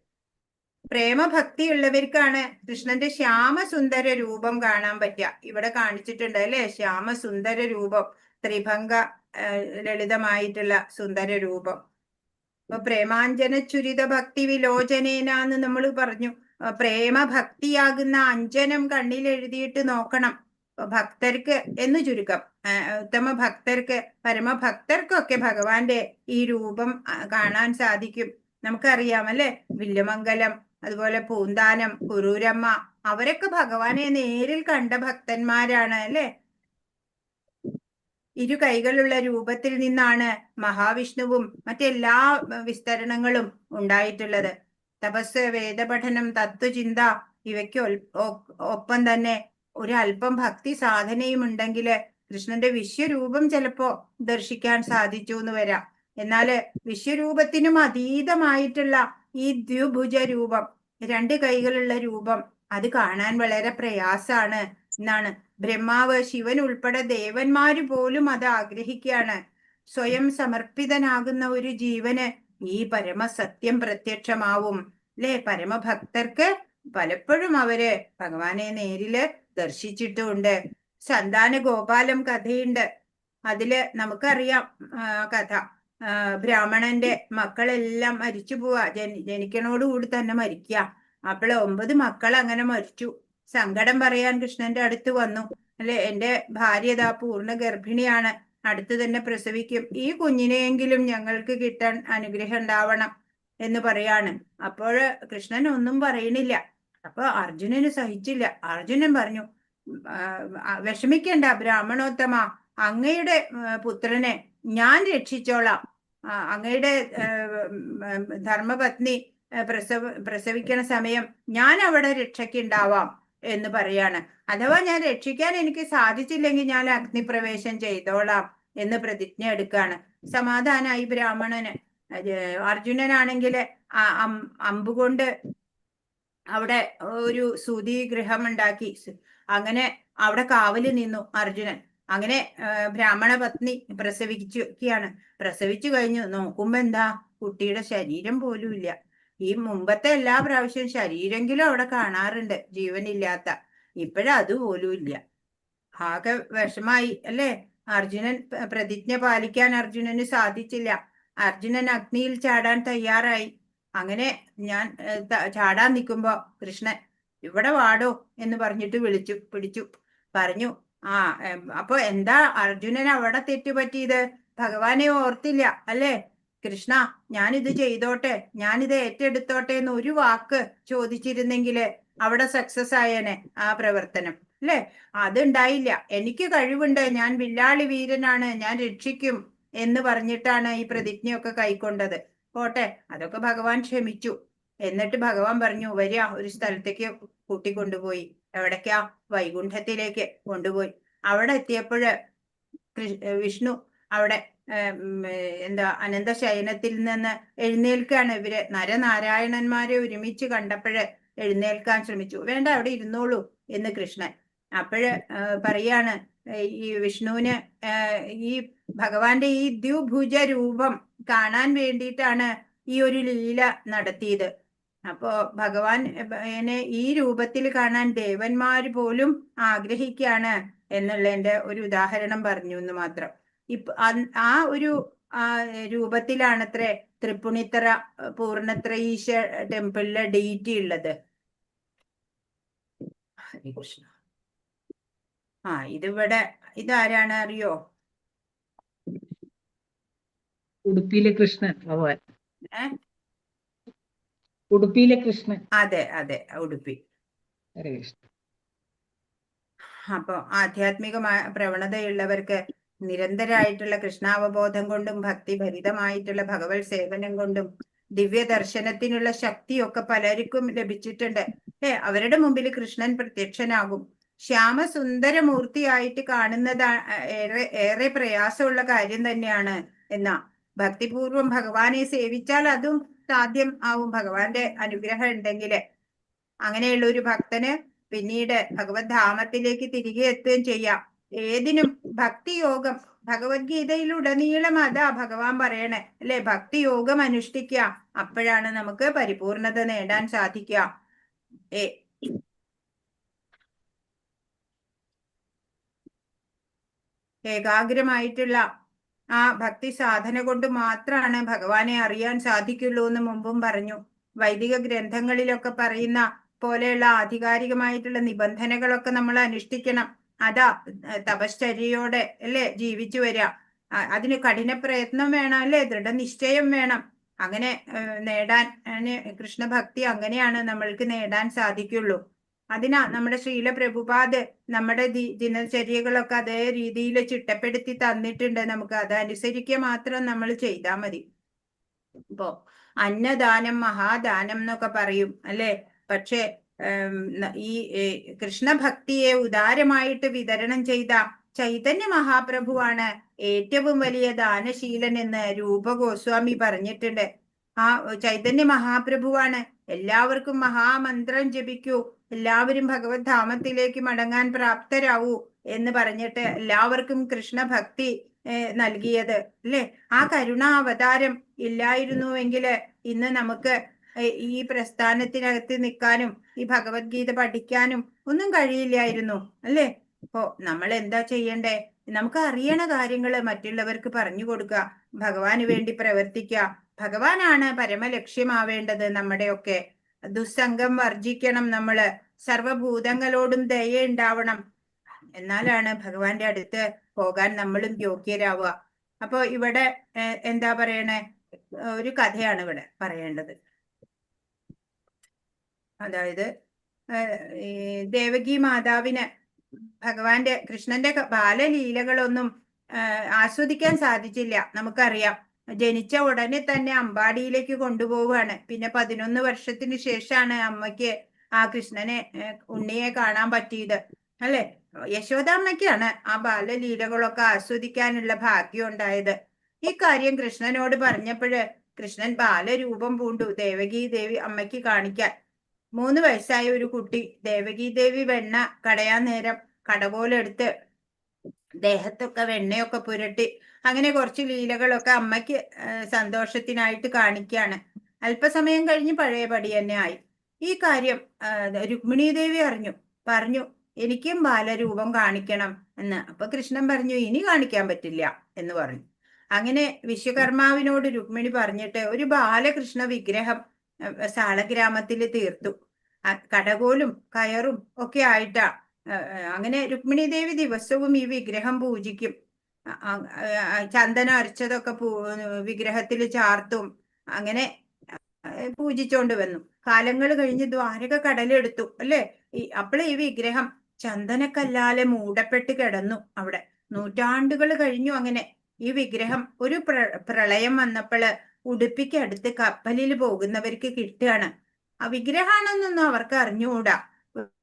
പ്രേമഭക്തി ഉള്ളവർക്കാണ് കൃഷ്ണന്റെ ശ്യാമസുന്ദര രൂപം കാണാൻ പറ്റുക. ഇവിടെ കാണിച്ചിട്ടുണ്ട് അല്ലെ, ശ്യാമസുന്ദര രൂപം, ത്രിഭംഗ ലളിതമായിട്ടുള്ള സുന്ദര രൂപം. അപ്പൊ പ്രേമാഞ്ജന ചുരിത ഭക്തി വിലോചനേനാന്ന് നമ്മൾ പറഞ്ഞു. പ്രേമഭക്തിയാകുന്ന അഞ്ജനം കണ്ണിൽ എഴുതിയിട്ട് നോക്കണം ഭക്തർക്ക് എന്ന് ചുരുക്കം. ഉത്തമ ഭക്തർക്ക്, പരമഭക്തർക്കൊക്കെ ഭഗവാന്റെ ഈ രൂപം കാണാൻ സാധിക്കും. നമുക്കറിയാം അല്ലെ, വില്ലുമംഗലം, അതുപോലെ പൂന്താനം, കുറൂരമ്മ, അവരൊക്കെ ഭഗവാനെ നേരിൽ കണ്ട ഭക്തന്മാരാണ് അല്ലെ. ഇരു കൈകളുള്ള രൂപത്തിൽ നിന്നാണ് മഹാവിഷ്ണുവും മറ്റെല്ലാ വിസ്തരണങ്ങളും ഉണ്ടായിട്ടുള്ളത്. തപസ്, വേദപഠനം, തത്വചിന്ത ഇവയ്ക്ക് ഒപ്പം തന്നെ ഒരല്പം ഭക്തി സാധനയും ഉണ്ടെങ്കിൽ കൃഷ്ണന്റെ വിശ്വരൂപം ചിലപ്പോ ദർശിക്കാൻ സാധിച്ചു എന്ന് വരാം. എന്നാല് വിശ്വരൂപത്തിനും അതീതമായിട്ടുള്ള ഈ ദ്വിഭുജ രൂപം, രണ്ട് കൈകളുള്ള രൂപം, അത് കാണാൻ വളരെ പ്രയാസാണ് എന്നാണ്. ബ്രഹ്മാവ്, ശിവൻ ഉൾപ്പെടെ ദേവന്മാര് പോലും അത് ആഗ്രഹിക്കുകയാണ്. സ്വയം സമർപ്പിതനാകുന്ന ഒരു ജീവന് ഈ പരമസത്യം പ്രത്യക്ഷമാവും അല്ലെ. പരമഭക്തർക്ക് പലപ്പോഴും അവര് ഭഗവാനെ നേരില് ദർശിച്ചിട്ടുമുണ്ട്. സന്താന ഗോപാലം കഥയുണ്ട്. അതില് നമുക്കറിയാം കഥ. ബ്രാഹ്മണന്റെ മക്കളെല്ലാം മരിച്ചു പോവാ, ജനിക്കണോടുകൂടി തന്നെ മരിക്കുക. അപ്പോൾ 9 മക്കൾ അങ്ങനെ മരിച്ചു. സങ്കടം പറയാൻ കൃഷ്ണന്റെ അടുത്ത് വന്നു അല്ലെ. എന്റെ ഭാര്യ ഇതാ പൂർണ്ണ ഗർഭിണിയാണ്, അടുത്ത് തന്നെ പ്രസവിക്കും, ഈ കുഞ്ഞിനെയെങ്കിലും ഞങ്ങൾക്ക് കിട്ടാൻ അനുഗ്രഹം ഉണ്ടാവണം എന്ന് പറയാണ്. അപ്പോൾ കൃഷ്ണൻ ഒന്നും പറയണില്ല. അപ്പൊ അർജുനന് സഹിച്ചില്ല. അർജുനൻ പറഞ്ഞു, വിഷമിക്കണ്ട ബ്രാഹ്മണോത്തമ, അങ്ങയുടെ പുത്രനെ ഞാൻ രക്ഷിച്ചോളാം. അങ്ങയുടെ ധർമ്മപത്നി പ്രസവിക്കണ സമയം ഞാൻ അവിടെ രക്ഷയ്ക്കുണ്ടാവാം എന്ന് പറയാണ്. അഥവാ ഞാൻ രക്ഷിക്കാൻ എനിക്ക് സാധിച്ചില്ലെങ്കിൽ ഞാൻ അഗ്നിപ്രവേശം ചെയ്തോളാം എന്ന് പ്രതിജ്ഞ എടുക്കാണ്. സമാധാനായി ബ്രാഹ്മണന്. അർജുനനാണെങ്കിൽ അമ്പുകൊണ്ട് അവിടെ ഒരു സൂതിഗൃഹം ഉണ്ടാക്കി അങ്ങനെ അവിടെ കാവല് നിന്നു അർജുനൻ. അങ്ങനെ ബ്രാഹ്മണ പത്നി പ്രസവിക്കുകയാണ്. പ്രസവിച്ചു കഴിഞ്ഞു നോക്കുമ്പോ എന്താ, കുട്ടിയുടെ ശരീരം പോലും ഇല്ല. ഈ മുമ്പത്തെ എല്ലാ പ്രാവശ്യവും ശരീരെങ്കിലും അവിടെ കാണാറുണ്ട് ജീവനില്ലാത്ത, ഇപ്പോഴതുപോലും ഇല്ല. ആകെ വിഷമായി അല്ലേ. അർജുനൻ പ്രതിജ്ഞ പാലിക്കാൻ അർജുനന് സാധിച്ചില്ല. അർജുനൻ അഗ്നിയിൽ ചാടാൻ തയ്യാറായി. അങ്ങനെ ഞാൻ ചാടാൻ നിൽക്കുമ്പോ കൃഷ്ണൻ ഇവിടെ വാടോ എന്ന് പറഞ്ഞിട്ട് പിടിച്ചു പറഞ്ഞു. അപ്പൊ എന്താ അർജുനൻ അവിടെ തെറ്റുപറ്റിയത്? ഭഗവാനെ ഓർത്തില്ല അല്ലേ. കൃഷ്ണ, ഞാനിത് ചെയ്തോട്ടെ, ഞാനിത് ഏറ്റെടുത്തോട്ടെ എന്ന് ഒരു വാക്ക് ചോദിച്ചിരുന്നെങ്കില് അവിടെ സക്സസ് ആയേനെ ആ പ്രവർത്തനം അല്ലേ. അതുണ്ടായില്ല. എനിക്ക് കഴിവുണ്ട്, ഞാൻ വില്ലാളി വീരനാണ്, ഞാൻ രക്ഷിക്കും എന്ന് പറഞ്ഞിട്ടാണ് ഈ പ്രതിജ്ഞയൊക്കെ കൈക്കൊണ്ടത്. പോട്ടെ, അതൊക്കെ ഭഗവാൻ ക്ഷമിച്ചു. എന്നിട്ട് ഭഗവാൻ പറഞ്ഞു, വരിക, ഒരു സ്ഥലത്തേക്ക് കൂട്ടിക്കൊണ്ടുപോയി. എവിടേക്കാ? വൈകുണ്ഠത്തിലേക്ക് കൊണ്ടുപോയി. അവിടെ എത്തിയപ്പോഴ് വിഷ്ണു അവിടെ അനന്തശയനത്തിൽ നിന്ന് എഴുന്നേൽക്കാണ്. ഇവര് നരനാരായണന്മാരെ ഒരുമിച്ച് കണ്ടപ്പോഴ് എഴുന്നേൽക്കാൻ ശ്രമിച്ചു. വേണ്ട, അവിടെ ഇരുന്നോളൂ എന്ന് കൃഷ്ണൻ. അപ്പോഴ് പറയാണ്, ഈ വിഷ്ണുവിന് ഈ ഭഗവാന്റെ ഈ ദ്വിഭുജ രൂപം കാണാൻ വേണ്ടിയിട്ടാണ് ഈ ഒരു ലീല നടത്തിയത്. അപ്പോ ഭഗവാനെ ഈ രൂപത്തിൽ കാണാൻ ദേവന്മാർ പോലും ആഗ്രഹിക്കുകയാണ് എന്നുള്ളതിന്റെ ഒരു ഉദാഹരണം പറഞ്ഞു എന്ന് മാത്രം. ആ ഒരു രൂപത്തിലാണത്രേ തൃപ്പുണിത്തറ പൂർണ്ണത്രയീശ ടെമ്പിളിലെ ഡെയിറ്റി ഉള്ളത്. ഹരികൃഷ്ണ. ഇതിവിടെ ഇതാരാണ് അറിയോ? ഉടുപ്പിയിലെ കൃഷ്ണൻ ഭഗവാൻ. ഉടുപ്പിയിലെ കൃഷ്ണൻ. അതെ, ഉടുപ്പി. ഹരേ കൃഷ്ണ. അപ്പൊ ആധ്യാത്മികമായ പ്രവണതയുള്ളവർക്ക് നിരന്തരമായിട്ടുള്ള കൃഷ്ണാവബോധം കൊണ്ടും ഭക്തിഭരിതമായിട്ടുള്ള ഭഗവത് സേവനം കൊണ്ടും ദിവ്യ ദർശനത്തിനുള്ള ശക്തിയൊക്കെ പലർക്കും ലഭിച്ചിട്ടുണ്ട്. അവരുടെ മുമ്പിൽ കൃഷ്ണൻ പ്രത്യക്ഷനാകും. ശ്യാമസുന്ദരമൂർത്തിയായിട്ട് കാണുന്നത് ഏറെ പ്രയാസമുള്ള കാര്യം തന്നെയാണ്. എന്നാ ഭക്തിപൂർവം ഭഗവാനെ സേവിച്ചാൽ അതും സാധ്യം ആവും, ഭഗവാന്റെ അനുഗ്രഹം ഉണ്ടെങ്കിൽ. അങ്ങനെയുള്ള ഒരു ഭക്തന് പിന്നീട് ഭഗവത് ധാമത്തിലേക്ക് തിരികെ എത്തുകയും ചെയ്യാം. ഏതിനും ഭക്തിയോഗം, ഭഗവത്ഗീതയിലുടനീളം അതാ ഭഗവാൻ പറയണേ അല്ലെ, ഭക്തിയോഗം അനുഷ്ഠിക്കുക. അപ്പോഴാണ് നമുക്ക് പരിപൂർണത നേടാൻ സാധിക്കുക. ഏകാഗ്രമായിട്ടുള്ള ആ ഭക്തി സാധന കൊണ്ട് മാത്രമാണ് ഭഗവാനെ അറിയാൻ സാധിക്കുള്ളൂ എന്ന് മുമ്പും പറഞ്ഞു. വൈദിക ഗ്രന്ഥങ്ങളിലൊക്കെ പറയുന്ന പോലെയുള്ള ആധികാരികമായിട്ടുള്ള നിബന്ധനകളൊക്കെ നമ്മൾ അനുഷ്ഠിക്കണം. അതാ തപശ്ചര്യയോടെ അല്ലേ ജീവിച്ചു വരിക. അതിന് കഠിന പ്രയത്നം വേണം അല്ലേ, ദൃഢനിശ്ചയം വേണം. അങ്ങനെ നേടാൻ കൃഷ്ണഭക്തി അങ്ങനെയാണ് നമ്മൾക്ക് നേടാൻ സാധിക്കുള്ളൂ. അതിനാ നമ്മുടെ ശ്രീല പ്രഭുപാദ് നമ്മുടെ ദിനചര്യകളൊക്കെ അതേ രീതിയിൽ ചിട്ടപ്പെടുത്തി തന്നിട്ടുണ്ട്. നമുക്ക് അതനുസരിക്കുക മാത്രം നമ്മൾ ചെയ്താൽ മതി. ഇപ്പോ അന്നദാനം മഹാദാനം എന്നൊക്കെ പറയും അല്ലെ, പക്ഷെ ഈ കൃഷ്ണഭക്തിയെ ഉദാരമായിട്ട് വിതരണം ചെയ്ത ചൈതന്യ മഹാപ്രഭുവാണ് ഏറ്റവും വലിയ ദാനശീലൻ എന്ന് രൂപ ഗോസ്വാമി പറഞ്ഞിട്ടുണ്ട്. ആ ചൈതന്യ മഹാപ്രഭുവാണ് എല്ലാവർക്കും മഹാമന്ത്രം ജപിക്കൂ, എല്ലാവരും ഭഗവത് ധാമത്തിലേക്ക് മടങ്ങാൻ പ്രാപ്തരാവൂ എന്ന് പറഞ്ഞിട്ട് എല്ലാവർക്കും കൃഷ്ണഭക്തി നൽകിയത് അല്ലെ. ആ കരുണാവതാരം ഇല്ലായിരുന്നുവെങ്കിൽ ഇന്ന് നമുക്ക് ഈ പ്രസ്ഥാനത്തിനകത്ത് നിൽക്കാനും ഈ ഭഗവത്ഗീത പഠിക്കാനും ഒന്നും കഴിയില്ലായിരുന്നു അല്ലേ. അപ്പോ നമ്മൾ എന്താ ചെയ്യണ്ടേ? നമുക്ക് അറിയണ കാര്യങ്ങള് മറ്റുള്ളവർക്ക് പറഞ്ഞു കൊടുക്കുക, ഭഗവാന് വേണ്ടി പ്രവർത്തിക്കുക. ഭഗവാനാണ് പരമലക്ഷ്യമാവേണ്ടത് നമ്മുടെയൊക്കെ. ദുസ്സംഗം വർജിക്കണം നമ്മള്, സർവഭൂതങ്ങളോടും ദയ ഉണ്ടാവണം. എന്നാലാണ് ഭഗവാന്റെ അടുത്ത് പോകാൻ നമ്മളും യോഗ്യരാവുക. അപ്പൊ ഇവിടെ എന്താ പറയണേ, ഒരു കഥയാണ് ഇവിടെ പറയേണ്ടത്. അതായത് ഈ ദേവകി മാതാവിന് ഭഗവാന്റെ കൃഷ്ണന്റെ ബാലലീലകളൊന്നും ആസ്വദിക്കാൻ സാധിച്ചില്ല. നമുക്കറിയാം, ജനിച്ച ഉടനെ തന്നെ അമ്പാടിയിലേക്ക് കൊണ്ടുപോവുകയാണ്. പിന്നെ 11 വർഷത്തിന് ശേഷമാണ് അമ്മയ്ക്ക് ആ കൃഷ്ണനെ ഉണ്ണിയെ കാണാൻ പറ്റിയത് അല്ലെ. യശോദാമ്മയ്ക്കാണ് ആ ബാലലീലകളൊക്കെ ആസ്വദിക്കാനുള്ള ഭാഗ്യം ഉണ്ടായത്. ഈ കാര്യം കൃഷ്ണനോട് പറഞ്ഞപ്പോഴ് കൃഷ്ണൻ ബാലരൂപം പൂണ്ടു ദേവകി ദേവി അമ്മയ്ക്ക് കാണിക്കാൻ. 3 വയസ്സായ ഒരു കുട്ടി ദേവകി ദേവി വെണ്ണ കടയാൻ നേരം കടകോലെടുത്ത് ദേഹത്തൊക്കെ വെണ്ണയൊക്കെ പുരട്ടി അങ്ങനെ കുറച്ച് ലീലകളൊക്കെ അമ്മയ്ക്ക് സന്തോഷത്തിനായിട്ട് കാണിക്കുകയാണ്. അല്പസമയം കഴിഞ്ഞ് പഴയപടി തന്നെ ആയി. ഈ കാര്യം രുക്മിണി ദേവി പറഞ്ഞു എനിക്കും ബാലരൂപം കാണിക്കണം എന്ന്. അപ്പൊ കൃഷ്ണൻ പറഞ്ഞു ഇനി കാണിക്കാൻ പറ്റില്ല എന്ന് പറഞ്ഞു. അങ്ങനെ വിശ്വകർമാവിനോട് രുക്മിണി പറഞ്ഞിട്ട് ഒരു ബാലകൃഷ്ണ വിഗ്രഹം സാളഗ്രാമത്തിൽ തീർത്തു. കടകോലും കയറും ഒക്കെ ആയിട്ടാ. അങ്ങനെ രുക്മിണി ദേവി ദിവസവും ഈ വിഗ്രഹം പൂജിക്കും. ചന്ദനം അരച്ചതൊക്കെ വിഗ്രഹത്തിൽ ചാർത്തും അങ്ങനെ പൂജിച്ചോണ്ട് വന്നു. കാലങ്ങൾ കഴിഞ്ഞ് ദ്വാരക കടലെടുത്തു അല്ലെ. അപ്പോൾ ഈ വിഗ്രഹം ചന്ദനക്കല്ലാലെ മൂടപ്പെട്ട് കിടന്നു അവിടെ. നൂറ്റാണ്ടുകൾ കഴിഞ്ഞു. അങ്ങനെ ഈ വിഗ്രഹം ഒരു പ്രളയം വന്നപ്പോൾ ഉടുപ്പിക്ക് അടുത്ത് കപ്പലിൽ പോകുന്നവർക്ക് കിട്ടുകയാണ്. ആ വിഗ്രഹാണെന്നൊന്നും അവർക്ക് അറിഞ്ഞുകൂടാ.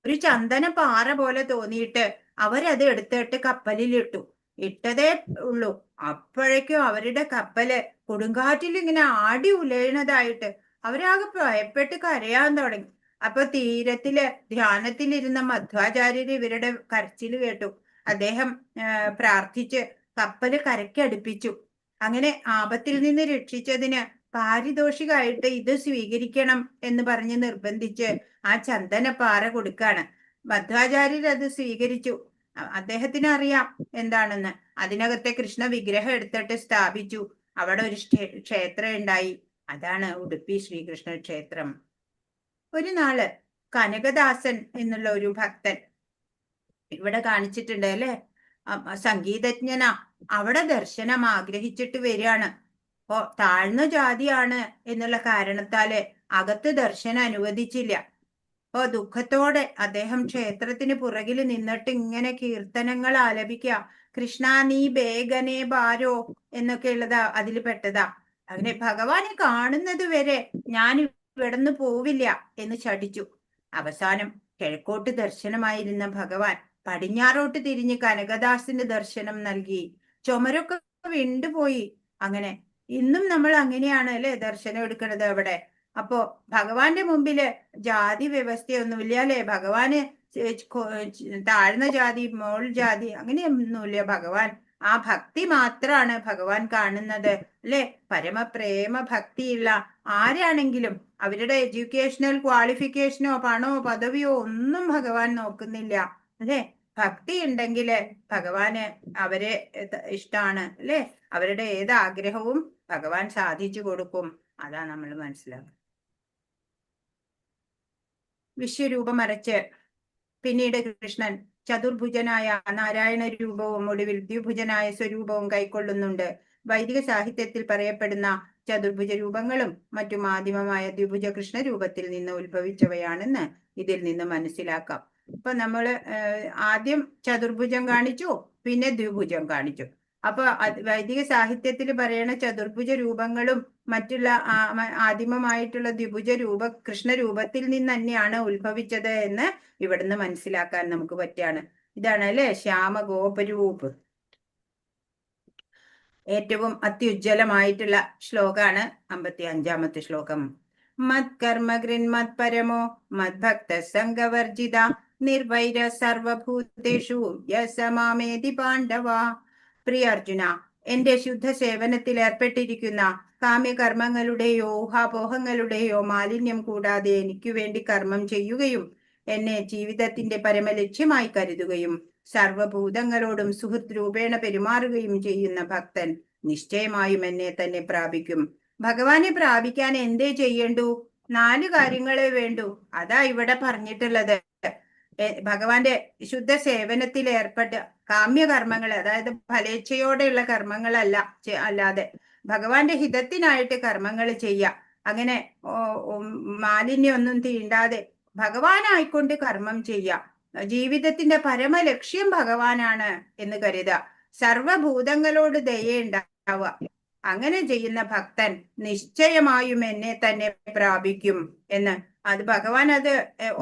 ഒരു ചന്ദന പാറ പോലെ തോന്നിയിട്ട് അവരത് എടുത്തിട്ട് കപ്പലിലിട്ടു. ഇട്ടതേ ഉള്ളൂ, അപ്പോഴേക്കും അവരുടെ കപ്പല് കൊടുങ്കാറ്റിൽ ഇങ്ങനെ ആടി ഉലയണതായിട്ട് അവരാകെ ഭയപ്പെട്ട് കരയാൻ തുടങ്ങി. അപ്പൊ തീരത്തില് ധ്യാനത്തിലിരുന്ന മധ്വാചാര്യര് ഇവരുടെ കരച്ചിൽ കേട്ടു. അദ്ദേഹം പ്രാർത്ഥിച്ച് കപ്പല് കരയ്ക്കടുപ്പിച്ചു. അങ്ങനെ ആപത്തിൽ നിന്ന് രക്ഷിച്ചതിന് പാരിതോഷികമായിട്ട് ഇത് സ്വീകരിക്കണം എന്ന് പറഞ്ഞ് നിർബന്ധിച്ച് ആ ചന്ദനപ്പാറ കൊടുക്കാണ്. മധ്വാചാര്യർ അത് സ്വീകരിച്ചു. അദ്ദേഹത്തിന് അറിയാം എന്താണെന്ന്. അതിനകത്തെ കൃഷ്ണ വിഗ്രഹം എടുത്തിട്ട് സ്ഥാപിച്ചു. അവിടെ ഒരു ക്ഷേത്രം ഉണ്ടായി. അതാണ് ഉടുപ്പി ശ്രീകൃഷ്ണ ക്ഷേത്രം. ഒരു നാള് കനകദാസൻ എന്നുള്ള ഒരു ഭക്തൻ ഇവിടെ കാണിച്ചിട്ടുണ്ട് അല്ലെ. സംഗീതജ്ഞനാ. അവിടെ ദർശനം ആഗ്രഹിച്ചിട്ട് വരികയാണ്. അപ്പോ താഴ്ന്ന ജാതിയാണ് എന്നുള്ള കാരണത്താല് അകത്ത് ദർശനം അനുവദിച്ചില്ല. അപ്പൊ ദുഃഖത്തോടെ അദ്ദേഹം ക്ഷേത്രത്തിന് പുറകിൽ നിന്നിട്ട് ഇങ്ങനെ കീർത്തനങ്ങൾ ആലപിക്കുക. കൃഷ്ണ നീ ബേഗനെ ബാരോ എന്നൊക്കെ ഉള്ളതാ അതിൽ പെട്ടതാ. അങ്ങനെ ഭഗവാനെ കാണുന്നത് വരെ ഞാൻ ഇവിടുന്ന് പോവില്ല എന്ന് ശഠിച്ചു. അവസാനം കിഴക്കോട്ട് ദർശനമായിരുന്ന ഭഗവാൻ പടിഞ്ഞാറോട്ട് തിരിഞ്ഞ് കനകദാസിന് ദർശനം നൽകി. ചുമരൊക്കെ വിണ്ടുപോയി. അങ്ങനെ ഇന്നും നമ്മൾ അങ്ങനെയാണ് അല്ലെ ദർശനം എടുക്കുന്നത് അവിടെ. അപ്പോ ഭഗവാന്റെ മുമ്പില് ജാതി വ്യവസ്ഥയൊന്നുമില്ല അല്ലെ. ഭഗവാന് താഴ്ന്ന ജാതി മോൾ ജാതി അങ്ങനെയൊന്നുമില്ല. ഭഗവാൻ ആ ഭക്തി മാത്രാണ് ഭഗവാൻ കാണുന്നത് അല്ലെ. പരമപ്രേമ ഭക്തിയുള്ള ആരാണെങ്കിലും അവരുടെ എഡ്യൂക്കേഷണൽ ക്വാളിഫിക്കേഷനോ പണമോ പദവിയോ ഒന്നും ഭഗവാൻ നോക്കുന്നില്ല അല്ലെ. ഭക്തി ഉണ്ടെങ്കില് ഭഗവാന് അവരെ ഇഷ്ടാണ് അല്ലെ. അവരുടെ ഏത് ആഗ്രഹവും ഭഗവാൻ സാധിച്ചു കൊടുക്കും. അതാ നമ്മൾ മനസ്സിലാക്കുക. വിശ്വരൂപം മറച്ച് പിന്നീട് കൃഷ്ണൻ ചതുർഭുജനായ നാരായണ രൂപവും ഒടുവിൽ ദ്വിഭുജനായ സ്വരൂപവും കൈക്കൊള്ളുന്നുണ്ട്. വൈദിക സാഹിത്യത്തിൽ പറയപ്പെടുന്ന ചതുർഭുജ രൂപങ്ങളും മറ്റും ആദിമമായ ദ്വിഭുജ കൃഷ്ണ രൂപത്തിൽ നിന്ന് ഉത്ഭവിച്ചവയാണെന്ന് ഇതിൽ നിന്ന് മനസ്സിലാക്കാം. ഇപ്പൊ നമ്മള് ആദ്യം ചതുർഭുജം കാണിച്ചു, പിന്നെ ദ്വിഭുജം കാണിച്ചു. അപ്പൊ വൈദിക സാഹിത്യത്തിൽ പറയണ ചതുർഭുജ രൂപങ്ങളും മറ്റുള്ള ആദിമമായിട്ടുള്ള ദ്വിഭുജ കൃഷ്ണരൂപത്തിൽ നിന്ന് തന്നെയാണ് ഉത്ഭവിച്ചത് എന്ന് ഇവിടുന്ന് മനസ്സിലാക്കാൻ നമുക്ക് പറ്റുകയാണ്. ഇതാണ് അല്ലെ ശ്യാമഗോപരൂപ്. ഏറ്റവും അത്യുജ്വലമായിട്ടുള്ള ശ്ലോകാണ് 55-ാമത്തെ ശ്ലോകം. മത്കർമ്മകൃൻ മത്പരമോ മദ്ഭക്ത സംഘവർജിത നിർവൈര സർവഭൂതേഷു യസമാമേതി പാണ്ഡവ. പ്രിയ അർജുന, എന്റെ ശുദ്ധ സേവനത്തിൽ ഏർപ്പെട്ടിരിക്കുന്ന കാമ്യകർമ്മങ്ങളുടെയോ ഊഹാപോഹങ്ങളുടെയോ മാലിന്യം കൂടാതെ എനിക്കു വേണ്ടി കർമ്മം ചെയ്യുകയും എന്നെ ജീവിതത്തിന്റെ പരമലക്ഷ്യമായി കരുതുകയും സർവഭൂതങ്ങളോടും സുഹൃത്ത് രൂപേണ പെരുമാറുകയും ചെയ്യുന്ന ഭക്തൻ നിശ്ചയമായും എന്നെ തന്നെ പ്രാപിക്കും. ഭഗവാനെ പ്രാപിക്കാൻ എന്തേ ചെയ്യണ്ടു? 4 കാര്യങ്ങളെ വേണ്ടു. അതാ ഇവിടെ പറഞ്ഞിട്ടുള്ളത്. ഭഗവാന്റെ ശുദ്ധ സേവനത്തിൽ ഏർപ്പെട്ട് കാമ്യകർമ്മങ്ങൾ, അതായത് ഫലേച്ഛയോടെയുള്ള കർമ്മങ്ങളല്ല, അല്ലാതെ ഭഗവാന്റെ ഹിതത്തിനായിട്ട് കർമ്മങ്ങൾ ചെയ്യാം. അങ്ങനെ മാലിന്യമൊന്നും തീണ്ടാതെ ഭഗവാനായിക്കൊണ്ട് കർമ്മം ചെയ്യാം. ജീവിതത്തിന്റെ പരമലക്ഷ്യം ഭഗവാനാണ് എന്ന് കരുതുക. സർവഭൂതങ്ങളോട് ദയുണ്ടാവുക. അങ്ങനെ ചെയ്യുന്ന ഭക്തൻ നിശ്ചയമായും എന്നെ തന്നെ പ്രാപിക്കും എന്ന് അത് ഭഗവാൻ അത്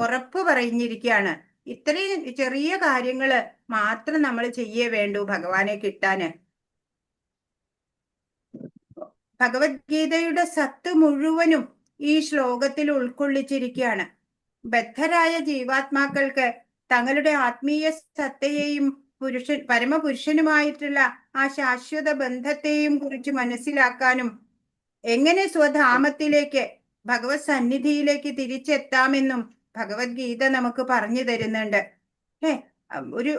ഉറപ്പ് പറഞ്ഞിരിക്കുകയാണ്. ഇത്രയും ചെറിയ കാര്യങ്ങള് മാത്രം നമ്മൾ ചെയ്യേ വേണ്ടൂ ഭഗവാനെ കിട്ടാന്. ഭഗവത്ഗീതയുടെ സത്ത് മുഴുവനും ഈ ശ്ലോകത്തിൽ ഉൾക്കൊള്ളിച്ചിരിക്കുകയാണ്. ബദ്ധരായ ജീവാത്മാക്കൾക്ക് തങ്ങളുടെ ആത്മീയ സത്തയെയും പരമപുരുഷനുമായിട്ടുള്ള ആ ശാശ്വത ബന്ധത്തെയും കുറിച്ച് മനസ്സിലാക്കാനും എങ്ങനെ സ്വധാമത്തിലേക്ക് ഭഗവത് സന്നിധിയിലേക്ക് തിരിച്ചെത്താമെന്നും ഭഗവത്ഗീത നമുക്ക് പറഞ്ഞു തരുന്നുണ്ട്. ഒരു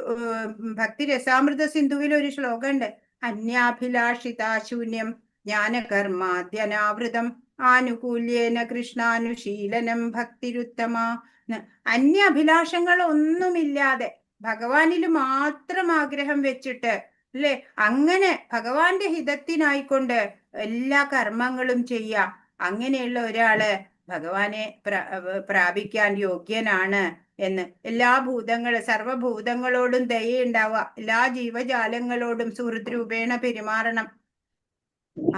ഭക്തി രസാമൃത സിന്ധുവിൽ ഒരു ശ്ലോകമുണ്ട്. അന്യാഭിലാഷിതാശൂന്യം ജ്ഞാനകർമാദ്യനാവൃതം ആനുകൂല്യേന കൃഷ്ണാനുശീലനം ഭക്തിരുത്തമ. അന്യ അഭിലാഷങ്ങൾ ഒന്നുമില്ലാതെ ഭഗവാനിൽ മാത്രം ആഗ്രഹം വെച്ചിട്ട് അല്ലെ, അങ്ങനെ ഭഗവാന്റെ ഹിതത്തിനായിക്കൊണ്ട് എല്ലാ കർമ്മങ്ങളും ചെയ്യാം. അങ്ങനെയുള്ള ഒരാള് ഭഗവാനെ പ്രാപിക്കാൻ യോഗ്യനാണ് എന്ന്. എല്ലാ സർവഭൂതങ്ങളോടും ദയുണ്ടാവുക, എല്ലാ ജീവജാലങ്ങളോടും സുഹൃത്ത് രൂപേണ പെരുമാറണം.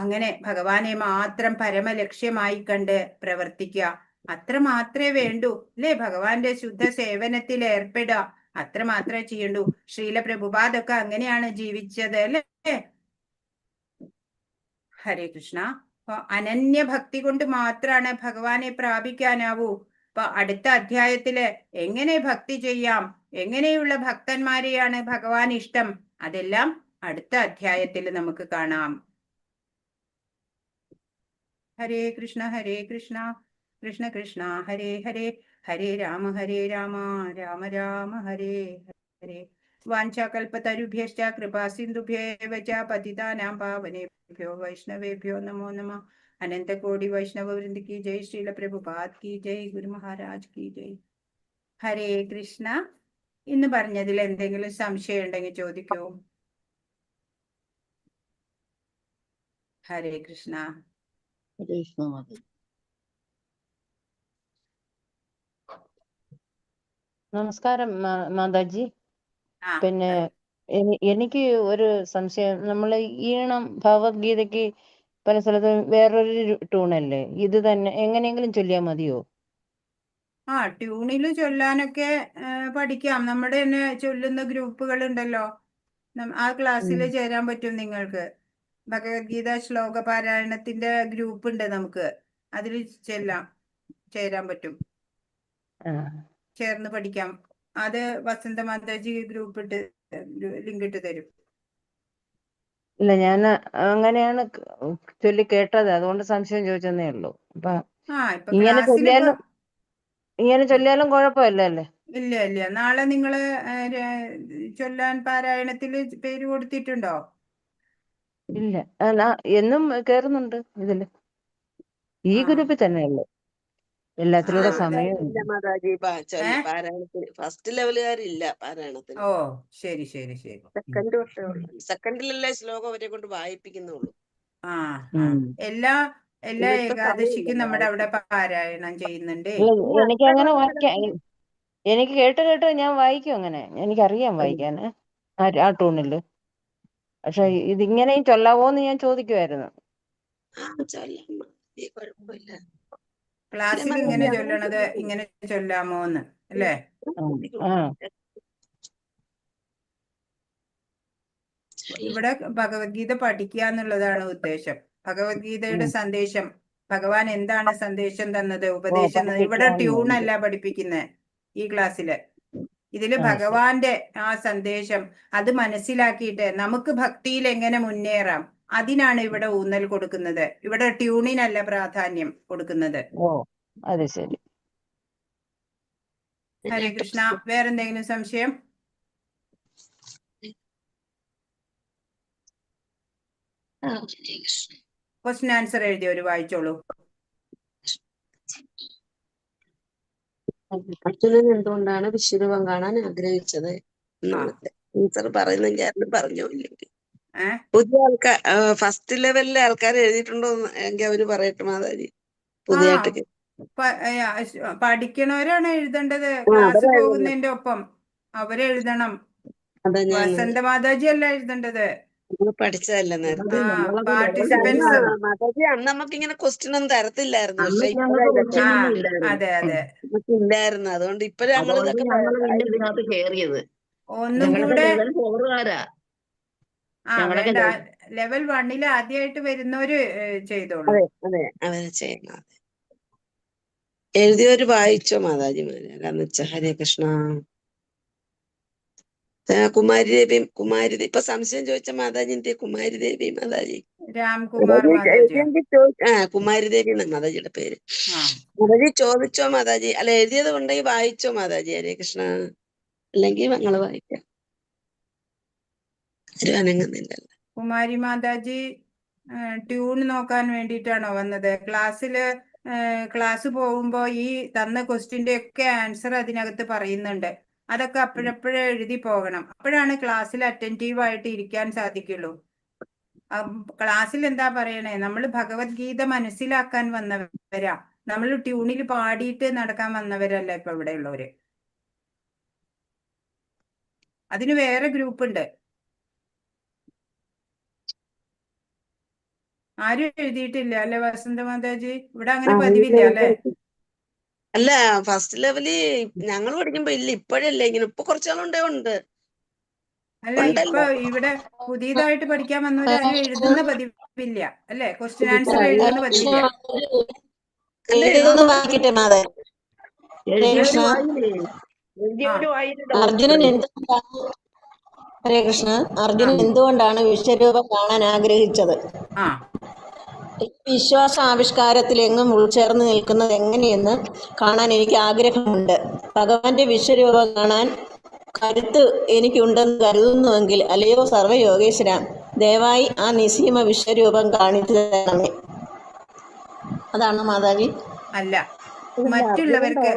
അങ്ങനെ ഭഗവാനെ മാത്രം പരമലക്ഷ്യമായി കണ്ട് പ്രവർത്തിക്കുക. അത്ര മാത്രമേ വേണ്ടൂ അല്ലെ. ഭഗവാന്റെ ശുദ്ധ സേവനത്തിൽ ഏർപ്പെടുക, അത്ര മാത്രമേ ചെയ്യണ്ടൂ. ശ്രീല പ്രഭുപാദൊക്കെ അങ്ങനെയാണ് ജീവിച്ചത് അല്ലേ. ഹരേ കൃഷ്ണ. അപ്പൊ അനന്യഭക്തി കൊണ്ട് മാത്രാണ് ഭഗവാനെ പ്രാപിക്കാനാവൂ. അപ്പൊ അടുത്ത അധ്യായത്തില് എങ്ങനെ ഭക്തി ചെയ്യാം, എങ്ങനെയുള്ള ഭക്തന്മാരെയാണ് ഭഗവാൻ ഇഷ്ടം, അതെല്ലാം അടുത്ത അധ്യായത്തിൽ നമുക്ക് കാണാം. ഹരേ കൃഷ്ണ കൃഷ്ണ കൃഷ്ണ ഹരേ ഹരേ, ഹരേ രാമ രാമ രാമ ഹരേ ഹരേ. വാഞ്ചാകൽപതരുഭ്യശ്ച കൃപാ സിന്ധുഭ്യേവ ച പതിതാനാം പാവനേഭ്യോ വൈഷ്ണവേഭ്യോ നമോ നമഃ. അനന്തകോടി വൈഷ്ണവ വൃന്ദ കി ജയ്. ശ്രീല പ്രഭുപാദ് കി ജയ്. ഗുരു മഹാരാജ് കി ജയ്. ഹരേ കൃഷ്ണ. ഇന്ന് പറഞ്ഞതിൽ എന്തെങ്കിലും സംശയം ഉണ്ടെങ്കിൽ ചോദിക്കൂ. ഹരേ കൃഷ്ണ. ഹരേ കൃഷ്ണ. നമസ്കാരം മാതാജി. ആ പിന്നെ എനിക്ക് ഒരു സംശയം. നമ്മൾ ഈണം ഭഗവത്ഗീതയ്ക്ക് പല സ്ഥലത്തും വേറൊരു ട്യൂണല്ലേ, ഇത് തന്നെ എങ്ങനെയെങ്കിലും ചൊല്ലിയാൽ മതിയോ? ആ ട്യൂണിൽ ചൊല്ലാനൊക്കെ പഠിക്കാം. നമ്മുടെ തന്നെ ചൊല്ലുന്ന ഗ്രൂപ്പുകൾ ഉണ്ടല്ലോ. ആ ക്ലാസ്സിൽ ചേരാൻ പറ്റും നിങ്ങൾക്ക്. ഭഗവത്ഗീത ശ്ലോക പാരായണത്തിന്റെ ഗ്രൂപ്പ് ഉണ്ട് നമുക്ക്. അതിൽ ചേരാൻ പറ്റും. ചേർന്ന് പഠിക്കാം. അത് വസന്ത മാതാജി ഗ്രൂപ്പ് ഇട്ട് ലിങ്ക് ഇട്ട് തരും. ഇല്ല, ഞാൻ അങ്ങനെയാണ് ചൊല്ലി കേട്ടത്, അതുകൊണ്ട് സംശയം ചോദിച്ചതേ ഉള്ളൂ. അപ്പൊ ഇപ്പൊ ഇങ്ങനെ ക്ലാസ്സിൽ ചൊല്ലിയാലും കുഴപ്പമില്ലല്ലേ? ഇല്ല ഇല്ല. നാളെ നിങ്ങള് ചൊല്ലാൻ പാരായണത്തിൽ പേര് കൊടുത്തിട്ടുണ്ടോ? ഇല്ല, എന്നും കേറുന്നുണ്ട് ഇതില്. ഈ ഗ്രൂപ്പിൽ തന്നെയുള്ളു. എല്ലാത്തിലൂടെ സമയം ഇല്ല മാതാജി, പാരായണത്തിന് ഫസ്റ്റ് ലെവലുകാരില്ല പാരായണത്തിന്. ഓ ശരി ശരി ശരി. സെക്കൻഡ് തൊട്ടേ ഉള്ളൂ. സെക്കൻഡിലല്ലേ ശ്ലോകം അവരെ കൊണ്ട് വായിപ്പിക്കുന്നുള്ളൂ. എല്ലാ ഇന്നിപ്പോ ഏകാദശിക്കും സമയമില്ല നമ്മുടെ അവിടെ പാരായണം ചെയ്യുന്നുണ്ട്. എനിക്ക് അങ്ങനെ വായിക്കാൻ, എനിക്ക് കേട്ട് ഞാൻ വായിക്കും. അങ്ങനെ എനിക്കറിയാം വായിക്കാൻ ആ ടൂണില്. പക്ഷെ ഇതിങ്ങനെയും ചൊല്ലാവോന്ന് ഞാൻ ചോദിക്കുമായിരുന്നു. കുഴപ്പമില്ല. ക്ലാസ്സിൽ ഇങ്ങനെ ചൊല്ലണത് ഇങ്ങനെ ചൊല്ലാമോന്ന് അല്ലേ? ഇവിടെ ഭഗവത്ഗീത പഠിക്കുക എന്നുള്ളതാണ് ഉദ്ദേശം. ഭഗവത്ഗീതയുടെ സന്ദേശം, ഭഗവാൻ എന്താണ് സന്ദേശം തന്നത്, ഉപദേശം തന്നത്. ഇവിടെ ട്യൂണല്ല പഠിപ്പിക്കുന്നത് ഈ ക്ലാസ്സില്. ഇതില് ഭഗവാന്റെ ആ സന്ദേശം അത് മനസ്സിലാക്കിയിട്ട് നമുക്ക് ഭക്തിയിൽ എങ്ങനെ മുന്നേറാം, അതിനാണ് ഇവിടെ ഊന്നൽ കൊടുക്കുന്നത്. ഇവിടെ ട്യൂണിനല്ല പ്രാധാന്യം കൊടുക്കുന്നത്. അത് ശരി. ഹരേ കൃഷ്ണ. വേറെന്തെങ്കിലും സംശയം? ക്വസ്റ്റ്യൻ ആൻസർ എഴുതിയവര് വായിച്ചോളൂ. അർജുനൻ എന്തുകൊണ്ടാണ് വിശ്വരൂപം കാണാൻ ആഗ്രഹിച്ചത്? ആൻസർ പറയുന്നെങ്കിൽ ആരും പറഞ്ഞോ. ഇല്ലെങ്കിൽ പുതിയ ആൾക്കാർ ഫസ്റ്റ് ലെവലിലെ ആൾക്കാർ എഴുതിയിട്ടുണ്ടോ എങ്കിൽ അവര് പറയട്ടെ മാതാജി. പുതിയതായിട്ട് പഠിക്കണവരാണ് എഴുതേണ്ടത്. ക്ലാസ് പോകുന്നതിന്റെ ഒപ്പം അവരെഴുതണം. വസന്ത മാതാജി അല്ല എഴുതേണ്ടത്. പഠിച്ചതല്ല നേരത്തെ പാർട്ടിസിപ്പൻസ്. മാതാജി അന്ന് നമുക്ക് ഇങ്ങനെ ക്വസ്റ്റ്യൻ ഒന്നും തരത്തില്ലായിരുന്നു. പക്ഷെ അതെ അതെ ഇല്ലായിരുന്നു. അതുകൊണ്ട് ഇപ്പൊ ഞങ്ങൾ ഇതൊക്കെ ഇതിനകത്ത് കേറിയത്. ഒന്നും കൂടെ ഞങ്ങളൊക്കെ ലെവൽ 1 ആദ്യമായിട്ട് വരുന്നവര് ചെയ്തോളൂ. അതെ അവര് ചെയ്യണം. എഴുതിയവര് വായിച്ചോ മാതാജിമാരെ? ഹരേ കൃഷ്ണ. കുമാരിദേവി ഇപ്പൊ സംശയം ചോദിച്ച മാതാജിന്റെ കുമാരിദേവി മാതാജി. രാംകുമാർ മാതാജി. കുമാരിദേവി എന്നാ മാതാജിയുടെ പേര്. മാതാജി ചോദിച്ചോ മാതാജി? അല്ല, എഴുതിയത് കൊണ്ടെങ്കിൽ വായിച്ചോ മാതാജി. ഹരേ കൃഷ്ണ. അല്ലെങ്കിൽ ഞങ്ങള് വായിക്കാം. ആരും അനങ്ങുന്നില്ലല്ലോ. കുമാരി മാതാജി ട്യൂൺ നോക്കാൻ വേണ്ടിയിട്ടാണോ വന്നത്? ക്ലാസ് പോകുമ്പോ ഈ തന്ന ക്വസ്റ്റ്യന്റെ ഒക്കെ ആൻസർ അതിനകത്ത് പറയുന്നുണ്ട്. അതൊക്കെ അപ്പോഴപ്പോഴേ എഴുതി പോകണം. അപ്പോഴാണ് ക്ലാസ്സിൽ അറ്റൻറ്റീവ് ആയിട്ട് ഇരിക്കാൻ സാധിക്കുള്ളൂ. ക്ലാസ്സിൽ എന്താ പറയണേ? നമ്മൾ ഭഗവത്ഗീത മനസ്സിലാക്കാൻ വന്നവരാ. നമ്മൾ ട്യൂണിൽ പാടിയിട്ട് നടക്കാൻ വന്നവരല്ല ഇപ്പൊ ഇവിടെ ഉള്ളവര്. അതിന് വേറെ ഗ്രൂപ്പ് ഉണ്ട്. ആരും എഴുതിയിട്ടില്ല അല്ലെ വസന്ത മാതാജി? ഇവിടെ അങ്ങനെ പതിവില്ല അല്ലെ? അല്ല, ഫസ്റ്റ് ലെവല് ഞങ്ങൾ പഠിക്കുമ്പോ ഇല്ല. ഇപ്പോഴല്ലേ ഇങ്ങനെ. ഇപ്പൊ കുറച്ചാളുണ്ടേ ഉണ്ട്. അല്ല, ഇപ്പൊ ഇവിടെ പുതിയതായിട്ട് പഠിക്കാൻ വന്നവരാരും എഴുതുന്ന പതിവില്ല അല്ലെ? ക്വസ്റ്റ്യൻ ആൻസർ എഴുതുന്ന പതിവില്ല. ഹരേ കൃഷ്ണ. അർജുനൻ എന്തുകൊണ്ടാണ് വിശ്വരൂപം കാണാൻ ആഗ്രഹിച്ചത്? വിശ്വാസാവിഷ്കാരത്തിൽ എങ്ങും ഉൾച്ചേർന്ന് നിൽക്കുന്നത് എങ്ങനെയെന്ന് കാണാൻ എനിക്ക് ആഗ്രഹമുണ്ട്. ഭഗവാന്റെ വിശ്വരൂപം കാണാൻ കരുത്ത് എനിക്കുണ്ടെന്ന് കരുതുന്നുവെങ്കിൽ അല്ലയോ സർവയോഗേശ്വര, ദയവായി ആ നിസീമ വിശ്വരൂപം കാണിച്ചു തരണമേ. അതാണ് മാതാജി. അല്ല, മറ്റുള്ളവർക്ക്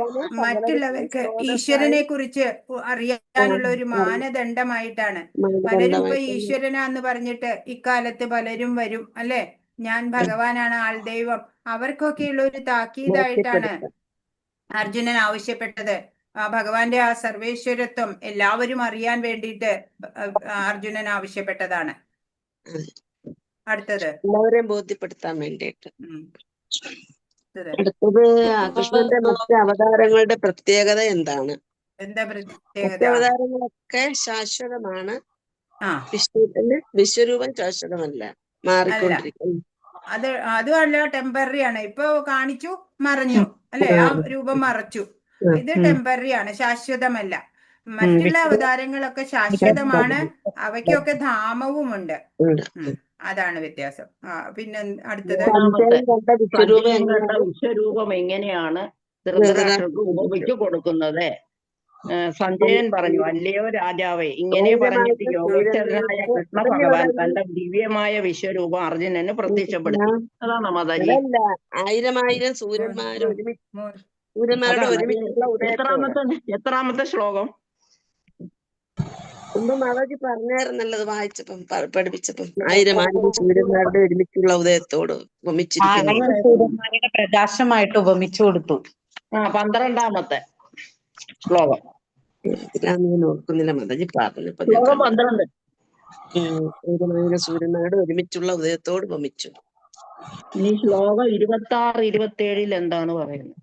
ഈശ്വരനെ കുറിച്ച് അറിയാനുള്ള ഒരു മാനദണ്ഡമായിട്ടാണ്. പലരും ഇപ്പൊ ഈശ്വരനാന്ന് പറഞ്ഞിട്ട് ഇക്കാലത്ത് പലരും വരും അല്ലെ? ഞാൻ ഭഗവാനാണ് ആൾദൈവം. അവർക്കൊക്കെയുള്ള ഒരു താക്കീതായിട്ടാണ് അർജുനൻ ആവശ്യപ്പെട്ടത്. ഭഗവാന്റെ ആ സർവേശ്വരത്വം എല്ലാവരും അറിയാൻ വേണ്ടിയിട്ട് അർജുനൻ ആവശ്യപ്പെട്ടതാണ്. അടുത്തത് എല്ലാവരെയും ബോധ്യപ്പെടുത്താൻ വേണ്ടിയിട്ട്. അടുത്തത് അടുത്തത് കൃഷ്ണന്റെ മറ്റ് അവതാരങ്ങളുടെ പ്രത്യേകത എന്താണ്? എന്താ പ്രത്യേകത? മറ്റ് അവതാരങ്ങളൊക്കെ ശാശ്വതമാണ്. വിശ്വരൂപം ശാശ്വതമല്ല, മാറിക്കൊണ്ടിരിക്കുന്നു. അതുമല്ല, ടെമ്പററി ആണ്. ഇപ്പൊ കാണിച്ചു മറഞ്ഞു അല്ലെ, ആ രൂപം മറച്ചു. ഇത് ടെമ്പററി ആണ്, ശാശ്വതമല്ല. മറ്റുള്ള അവതാരങ്ങളൊക്കെ ശാശ്വതമാണ്, അവയ്ക്കൊക്കെ ധാമവുമുണ്ട്. അതാണ് വ്യത്യാസം. പിന്നെ അടുത്തത് വിശ്വരൂപം എങ്ങനെയാണ് ധൃതരാഷ്ട്രർക്ക് ഉപമിച്ചു കൊടുക്കുന്നത്? സഞ്ജയൻ പറഞ്ഞു, അല്ലയോ രാജാവേ, ഇങ്ങനെ പറഞ്ഞിട്ട് യോഗേശ്വരനായ കൃഷ്ണ ഭഗവാൻ തന്റെ ദിവ്യമായ വിശ്വരൂപം അർജുനന് പ്രത്യക്ഷപ്പെടുത്തി. അതാണ് മാതാജി. 1000 സൂര്യന്മാരുടെ ഒരുമിച്ചുള്ള എത്രാമത്തെ ശ്ലോകം? മാതാജി പറഞ്ഞായിരുന്നല്ലോ വായിച്ചപ്പം, പഠിപ്പിച്ചപ്പം. 1000 സൂര്യന്മാരുടെ ഒരുമിച്ചുള്ള ഉദയത്തോട് ഉപമിച്ചിരിക്കുന്നു. സൂര്യന്മാരുടെ പ്രകാശമായിട്ട് ഉപമിച്ചു കൊടുത്തു. 12ാമത്തെ ശ്ലോകം. ഞാൻ ഓർക്കുന്നില്ല മാതാജി പറഞ്ഞപ്പോ. 12. 1000 സൂര്യന്മാരുടെ ഒരുമിച്ചുള്ള ഉദയത്തോട് ഉപമിച്ചു. ഇനി ശ്ലോകം 26, 27 എന്താണ് പറയുന്നത്?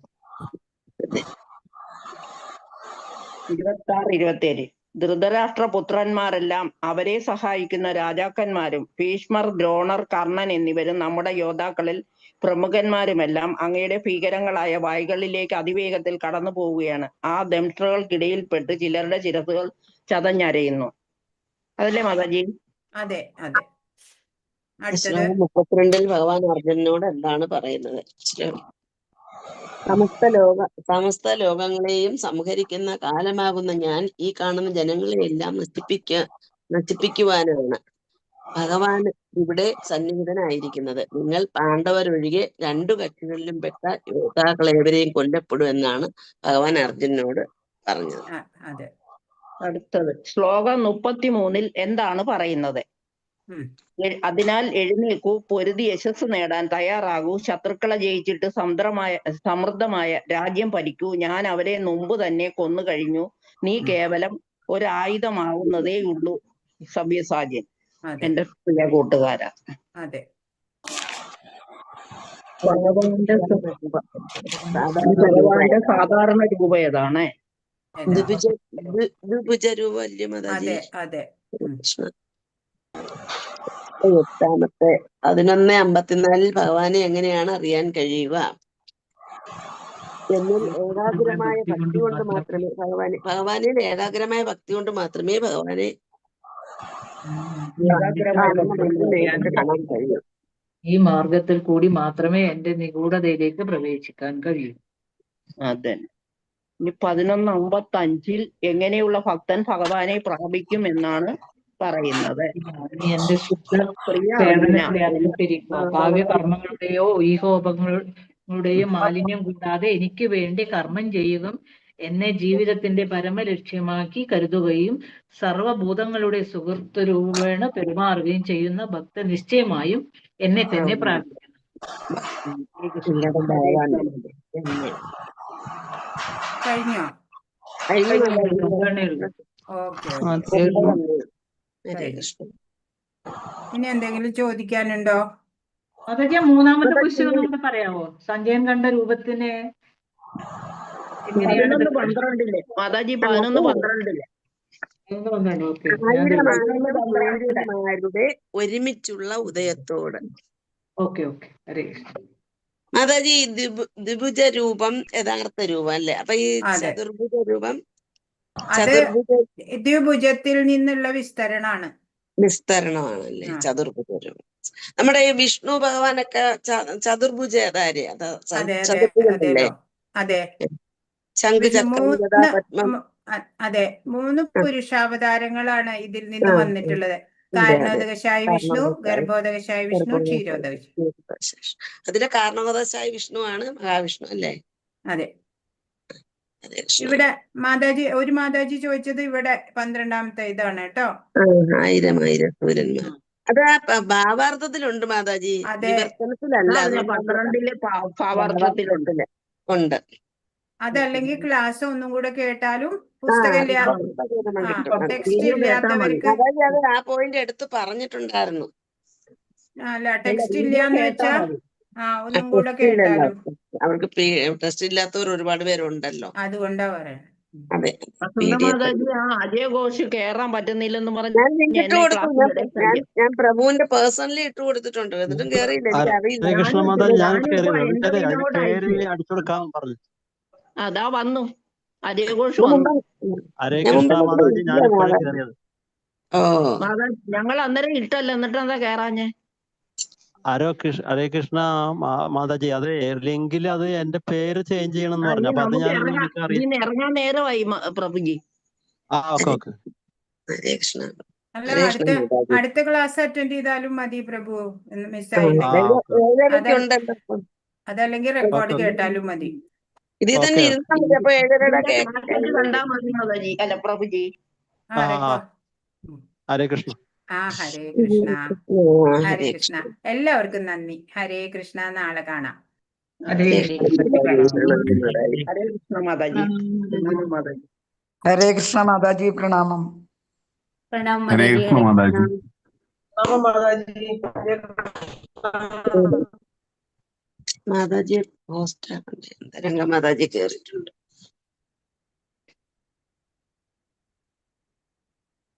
26, 27. ധൃതരാഷ്ട്ര പുത്രന്മാരെല്ലാം അവരെ സഹായിക്കുന്ന രാജാക്കന്മാരും ഭീഷ്മർ, ദ്രോണർ, കർണൻ എന്നിവരും നമ്മുടെ യോദ്ധാക്കളിൽ പ്രമുഖന്മാരുമെല്ലാം അങ്ങയുടെ ഭീകരങ്ങളായ വായ്കളിലേക്ക് അതിവേഗത്തിൽ കടന്നു പോവുകയാണ്. ആ ദംഷ്ട്രകൾക്കിടയിൽപ്പെട്ട് ചിലരുടെ ശിരസുകൾ ചതഞ്ഞരയുന്നു. അതല്ലേ മാതാജി? അതെ അതെ. 32 ഭഗവാൻ അർജുനനോട് എന്താണ് പറയുന്നത്? സമസ്ത ലോകങ്ങളെയും സംഹരിക്കുന്ന കാലമാകുന്ന ഞാൻ ഈ കാണുന്ന ജനങ്ങളെയെല്ലാം നശിപ്പിക്കുവാനാണ് ഭഗവാൻ ഇവിടെ സന്നിഹിതനായിരിക്കുന്നത്. നിങ്ങൾ പാണ്ഡവരൊഴികെ 2 കക്ഷികളിലും പെട്ട യോദ്ധാക്കളേവരെയും കൊല്ലപ്പെടും എന്നാണ് ഭഗവാൻ അർജുനനോട് പറഞ്ഞത്. അടുത്തത് ശ്ലോകം 33 എന്താണ് പറയുന്നത്? അതിനാൽ എഴുന്നേൽക്കൂ, പൊരുതി യശസ് നേടാൻ തയ്യാറാകൂ, ശത്രുക്കളെ ജയിച്ചിട്ട് സമൃദ്ധമായ രാജ്യം ഭരിക്കൂ. ഞാൻ അവരെ മുമ്പ് തന്നെ കൊന്നു കഴിഞ്ഞു. നീ കേവലം ഒരായുധമാവുന്നതേ ഉള്ളൂ സബ്യസാചൻ, എന്റെ പ്രിയ കൂട്ടുകാരാ. ഭഗവാന്റെ സാധാരണ രൂപം ഏതാണ്? ദ്വിഭുജ രൂപമല്ലേ മാതാജി? 11:54 ഭഗവാനെ എങ്ങനെയാണ് അറിയാൻ കഴിയുക? എന്നിൽ ഏകാഗ്രമായ ഭക്തി കൊണ്ട് മാത്രമേ ഭഗവാനിൽ ഏകാഗ്രമായ ഭക്തി കൊണ്ട് മാത്രമേ ഭഗവാനെ കാണാൻ കഴിയൂ. ഈ മാർഗത്തിൽ കൂടി മാത്രമേ എന്റെ നിഗൂഢതയിലേക്ക് പ്രവേശിക്കാൻ കഴിയൂ. അതെ. ഇനി 11:55 എങ്ങനെയുള്ള ഭക്തൻ ഭഗവാനെ പ്രാപിക്കും എന്നാണ് പറയുന്നത്? എന്റെ കാവ്യകർമ്മങ്ങളുടെയോ ഈഹോപങ്ങളുടെയോ മാലിന്യം കൂടാതെ എനിക്ക് വേണ്ടി കർമ്മം ചെയ്യുകയും എന്നെ ജീവിതത്തിന്റെ പരമലക്ഷ്യമാക്കി കരുതുകയും സർവഭൂതങ്ങളുടെ സുഹൃത്തുരൂപേണ പെരുമാറുകയും ചെയ്യുന്ന ഭക്ത നിശ്ചയമായും എന്നെ തന്നെ പ്രാപിക്കണം. ഇനി എന്തെങ്കിലും ചോദിക്കാനുണ്ടോ? അതൊക്കെ 3ാമത്തെ ക്വസ്റ്റ്യൻ നമുക്ക് പറയാവോ? സഞ്ജയൻ കണ്ട രൂപത്തിന് എങ്ങനെയാണ്? 11:12 മാതാജി. 11:12 സൂര്യന്മാരുടെ ഒരുമിച്ചുള്ള ഉദയത്തോട്. മാതാജി, ദ്വിഭുജ രൂപം യഥാർത്ഥ രൂപം അല്ലേ? അപ്പൊ ഈ ചതുർഭുജ രൂപം ദ്വിഭുജത്തിൽ നിന്നുള്ള വിസ്തരണമാണല്ലേ ചതുർഭുജ രൂപം? നമ്മുടെ ഈ വിഷ്ണു ഭഗവാനൊക്കെ ചതുർഭുജധാരി, ചതുർഭുജല്ലേ? ശംഖുചക്രം, പത്മം. അതെ, 3 പുരുഷാവതാരങ്ങളാണ് ഇതിൽ നിന്ന് വന്നിട്ടുള്ളത്. കാരണോദകശായി വിഷ്ണു, ഗർഭോദകശായി വിഷ്ണു, ക്ഷീരോദകശായി. അതിലെ കാരണോദകശായി വിഷ്ണു ആണ് മഹാവിഷ്ണു അല്ലേ? അതെ. ഇവിടെ ഒരു മാതാജി ചോദിച്ചത് ഇവിടെ 12ാമത്തെ ഇതാണ് കേട്ടോ. 1000 സൂര്യന്മാർ. അത് ഭാവാർത്ഥത്തിലുണ്ട് മാതാജി, വിവർത്തനത്തിലല്ല. 12 ഭാവാർത്ഥത്തിലുണ്ട്. ഉണ്ട്. അതല്ലെങ്കിൽ ക്ലാസ് ഒന്നും കൂടെ കേട്ടാലും പുസ്തകം ടെക്സ്റ്റ് വീഡിയോ കേട്ടാ മതി. ഇല്ലാത്തവർക്ക് മാതാജി അത് ആ പോയിന്റ് എടുത്ത് പറഞ്ഞിട്ടുണ്ടായിരുന്നു. അല്ല ടെക്സ്റ്റ് വീഡിയോ ഇല്ലാന്ന് കേട്ടാ വെച്ചാ മതി. ഒന്നും കൂടെ ടെസ്റ്റ് ഇല്ലല്ലോ. കേട്ടാലും അവർക്ക് ടെസ്റ്റ് ഇല്ലാത്തവർ ഒരുപാട് പേരുണ്ടല്ലോ. അതുകൊണ്ടാ പറയാം. അതെ, വസന്ത മാതാജി ആ അജയ ഘോഷ് കേറാൻ പറ്റുന്നില്ലെന്ന് പറഞ്ഞ് ഞാൻ ലിങ്ക് ഇട്ട് എന്നെ കൊടുത്തു. ക്ലാസ്സിൽ ഞാൻ പ്രഭുവിന്റെ പേഴ്സണലി ഇട്ട് കൊടുത്തിട്ടുണ്ട്. എന്നിട്ടും കേറിയില്ല. എനിക്ക് അറിയില്ല. ഹരേ കൃഷ്ണ മാതാജി, ഞാൻ ഞാനിപ്പോ കയറിയത് എന്റെ അതിന്റെ ഇതിനോട് പേര് അയച്ചു. അടിച്ചുകൊടുക്കാൻ പറഞ്ഞു. അതാ വന്നു, അജയ ഘോഷ് ഞാൻ വന്നു. ഹരേ ഞാൻ കൃഷ്ണ മുമ്പ് മാതാജി, ഞാൻ ഇല്ല ഇപ്പോഴേ മാതാജി. കയറിയത്. ഓ, ഞങ്ങൾ അന്നേരം ഇട്ടല്ല, എന്നിട്ട് എന്താ കേറാഞ്ഞേ? ഹരേ കൃഷ്ണ മാതാജി, അത് ലിങ്കിൽ അത് എന്റെ പേര് ചേഞ്ച് ചെയ്യണമെന്ന് പറഞ്ഞു. അപ്പൊ അത് നമുക്ക് ഞാൻ ഇറങ്ങാം, എനിക്ക് അറിയാം. ഇനി ഇറങ്ങാൻ നേരമായി പ്രഭുജി. ഓക്കെ. ഹരേ കൃഷ്ണ. അല്ല, ഹരേ കൃഷ്ണ മാതാജി. അടുത്ത ക്ലാസ് അറ്റൻഡ് ചെയ്താലും മതി പ്രഭു, ആ, മിസ്സായില്ലെങ്കിൽ. ഏഴരയ്ക്ക് ഉണ്ടല്ലോ. അതല്ലെങ്കിൽ റെക്കോർഡ് കേട്ടാലും മതി. ഇതിൽ തന്നെ ഓക്കെ. ഇരുന്നാൽ മതി. അപ്പൊ ഏഴരയുടെ ഇതിന്റെ ക്ലാസ്സിൽ കണ്ടാ മതി മാതാജി, അല്ല പ്രഭുജി. ഹരേ കൃഷ്ണ. ഹരേ കൃഷ്ണ. ഹരേ ഹരേ കൃഷ്ണ. എല്ലാവർക്കും നന്ദി. ഹരേ കൃഷ്ണ. നാളെ കാണാം. ഹരേ കൃഷ്ണ. ഹരേ കൃഷ്ണ മാതാജി. മാതാജി. ഹരേ കൃഷ്ണ മാതാജി, പ്രണാമം. പ്രണാമം ഹരേ മാതാജി. കൃഷ്ണ മാതാജി. മാതാജി പോസ്റ്റ് രംഗ മാതാജി കേറിയിട്ടുണ്ട്.